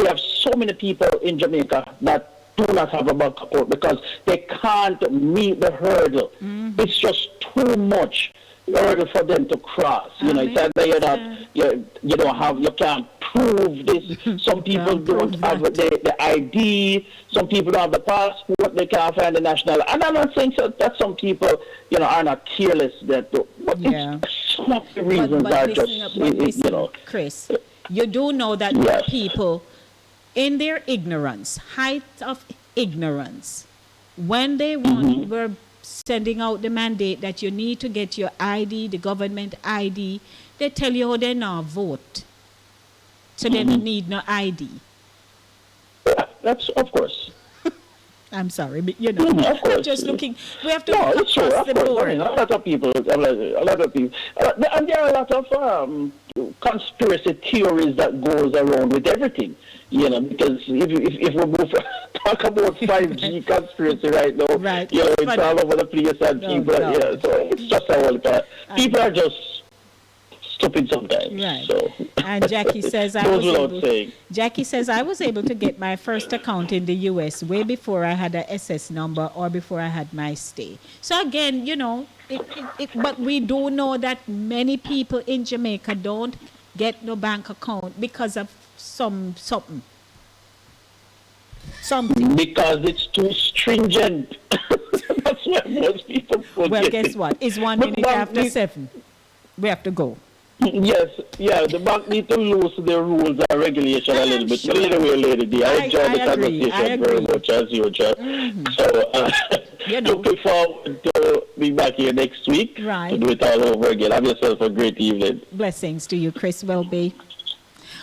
S12: have so many people in Jamaica that do not have a bank account because they can't meet the hurdle. It's just too much hurdle for them to cross. It's either you don't have, you can't prove this. Some people don't have the ID. Some people don't have the passport. They can't find the national. And I'm not saying that some people, are not careless. But some of the reasons are just,
S6: Chris, you do know that there are people in their ignorance, height of ignorance, when they were sending out the mandate that you need to get your ID, the government ID, they tell you how they now vote. So they don't need no ID.
S12: Yeah, that's of course.
S6: I'm sorry, but
S12: I'm
S6: just looking. We have to look across the board.
S12: A lot of people, and there are a lot of conspiracy theories that goes around with everything. Because if we move talk about 5G conspiracy right now, it's all over the place, and people, so it's just a whole people are just stupid sometimes.
S6: Right.
S12: So.
S6: And Jackie says Jackie says I was able to get my first account in the US way before I had a SS number or before I had my stay. So again, but we do know that many people in Jamaica don't get no bank account because of something.
S12: Because it's too stringent. That's why most people forget.
S6: Well, guess what? It's 1 minute after 7. We have to go.
S12: Yes, the bank need to loosen their rules and regulation a little bit. But anyway, Lady D, I enjoyed the conversation very much as usual. So, looking forward to be back here next week to do it all over again. Have yourself a great evening.
S6: Blessings to you, Chris Welby.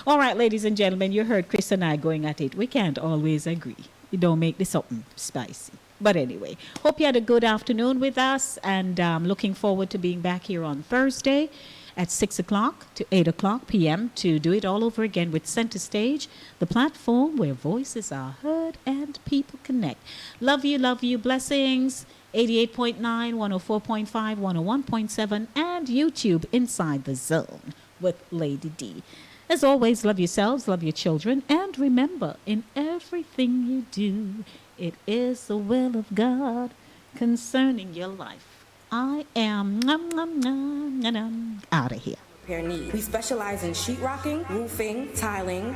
S6: All right, ladies and gentlemen, you heard Chris and I going at it. We can't always agree. You don't make this something spicy. But anyway, hope you had a good afternoon with us, and looking forward to being back here on Thursday at 6 o'clock to 8 o'clock p.m. to do it all over again with Center Stage, the platform where voices are heard and people connect. Love you, blessings. 88.9, 104.5, 101.7, and YouTube Inside the Zone with Lady D. As always, love yourselves, love your children, and remember, in everything you do, it is the will of God concerning your life. I am out of here.
S14: We specialize in sheetrocking, roofing, tiling,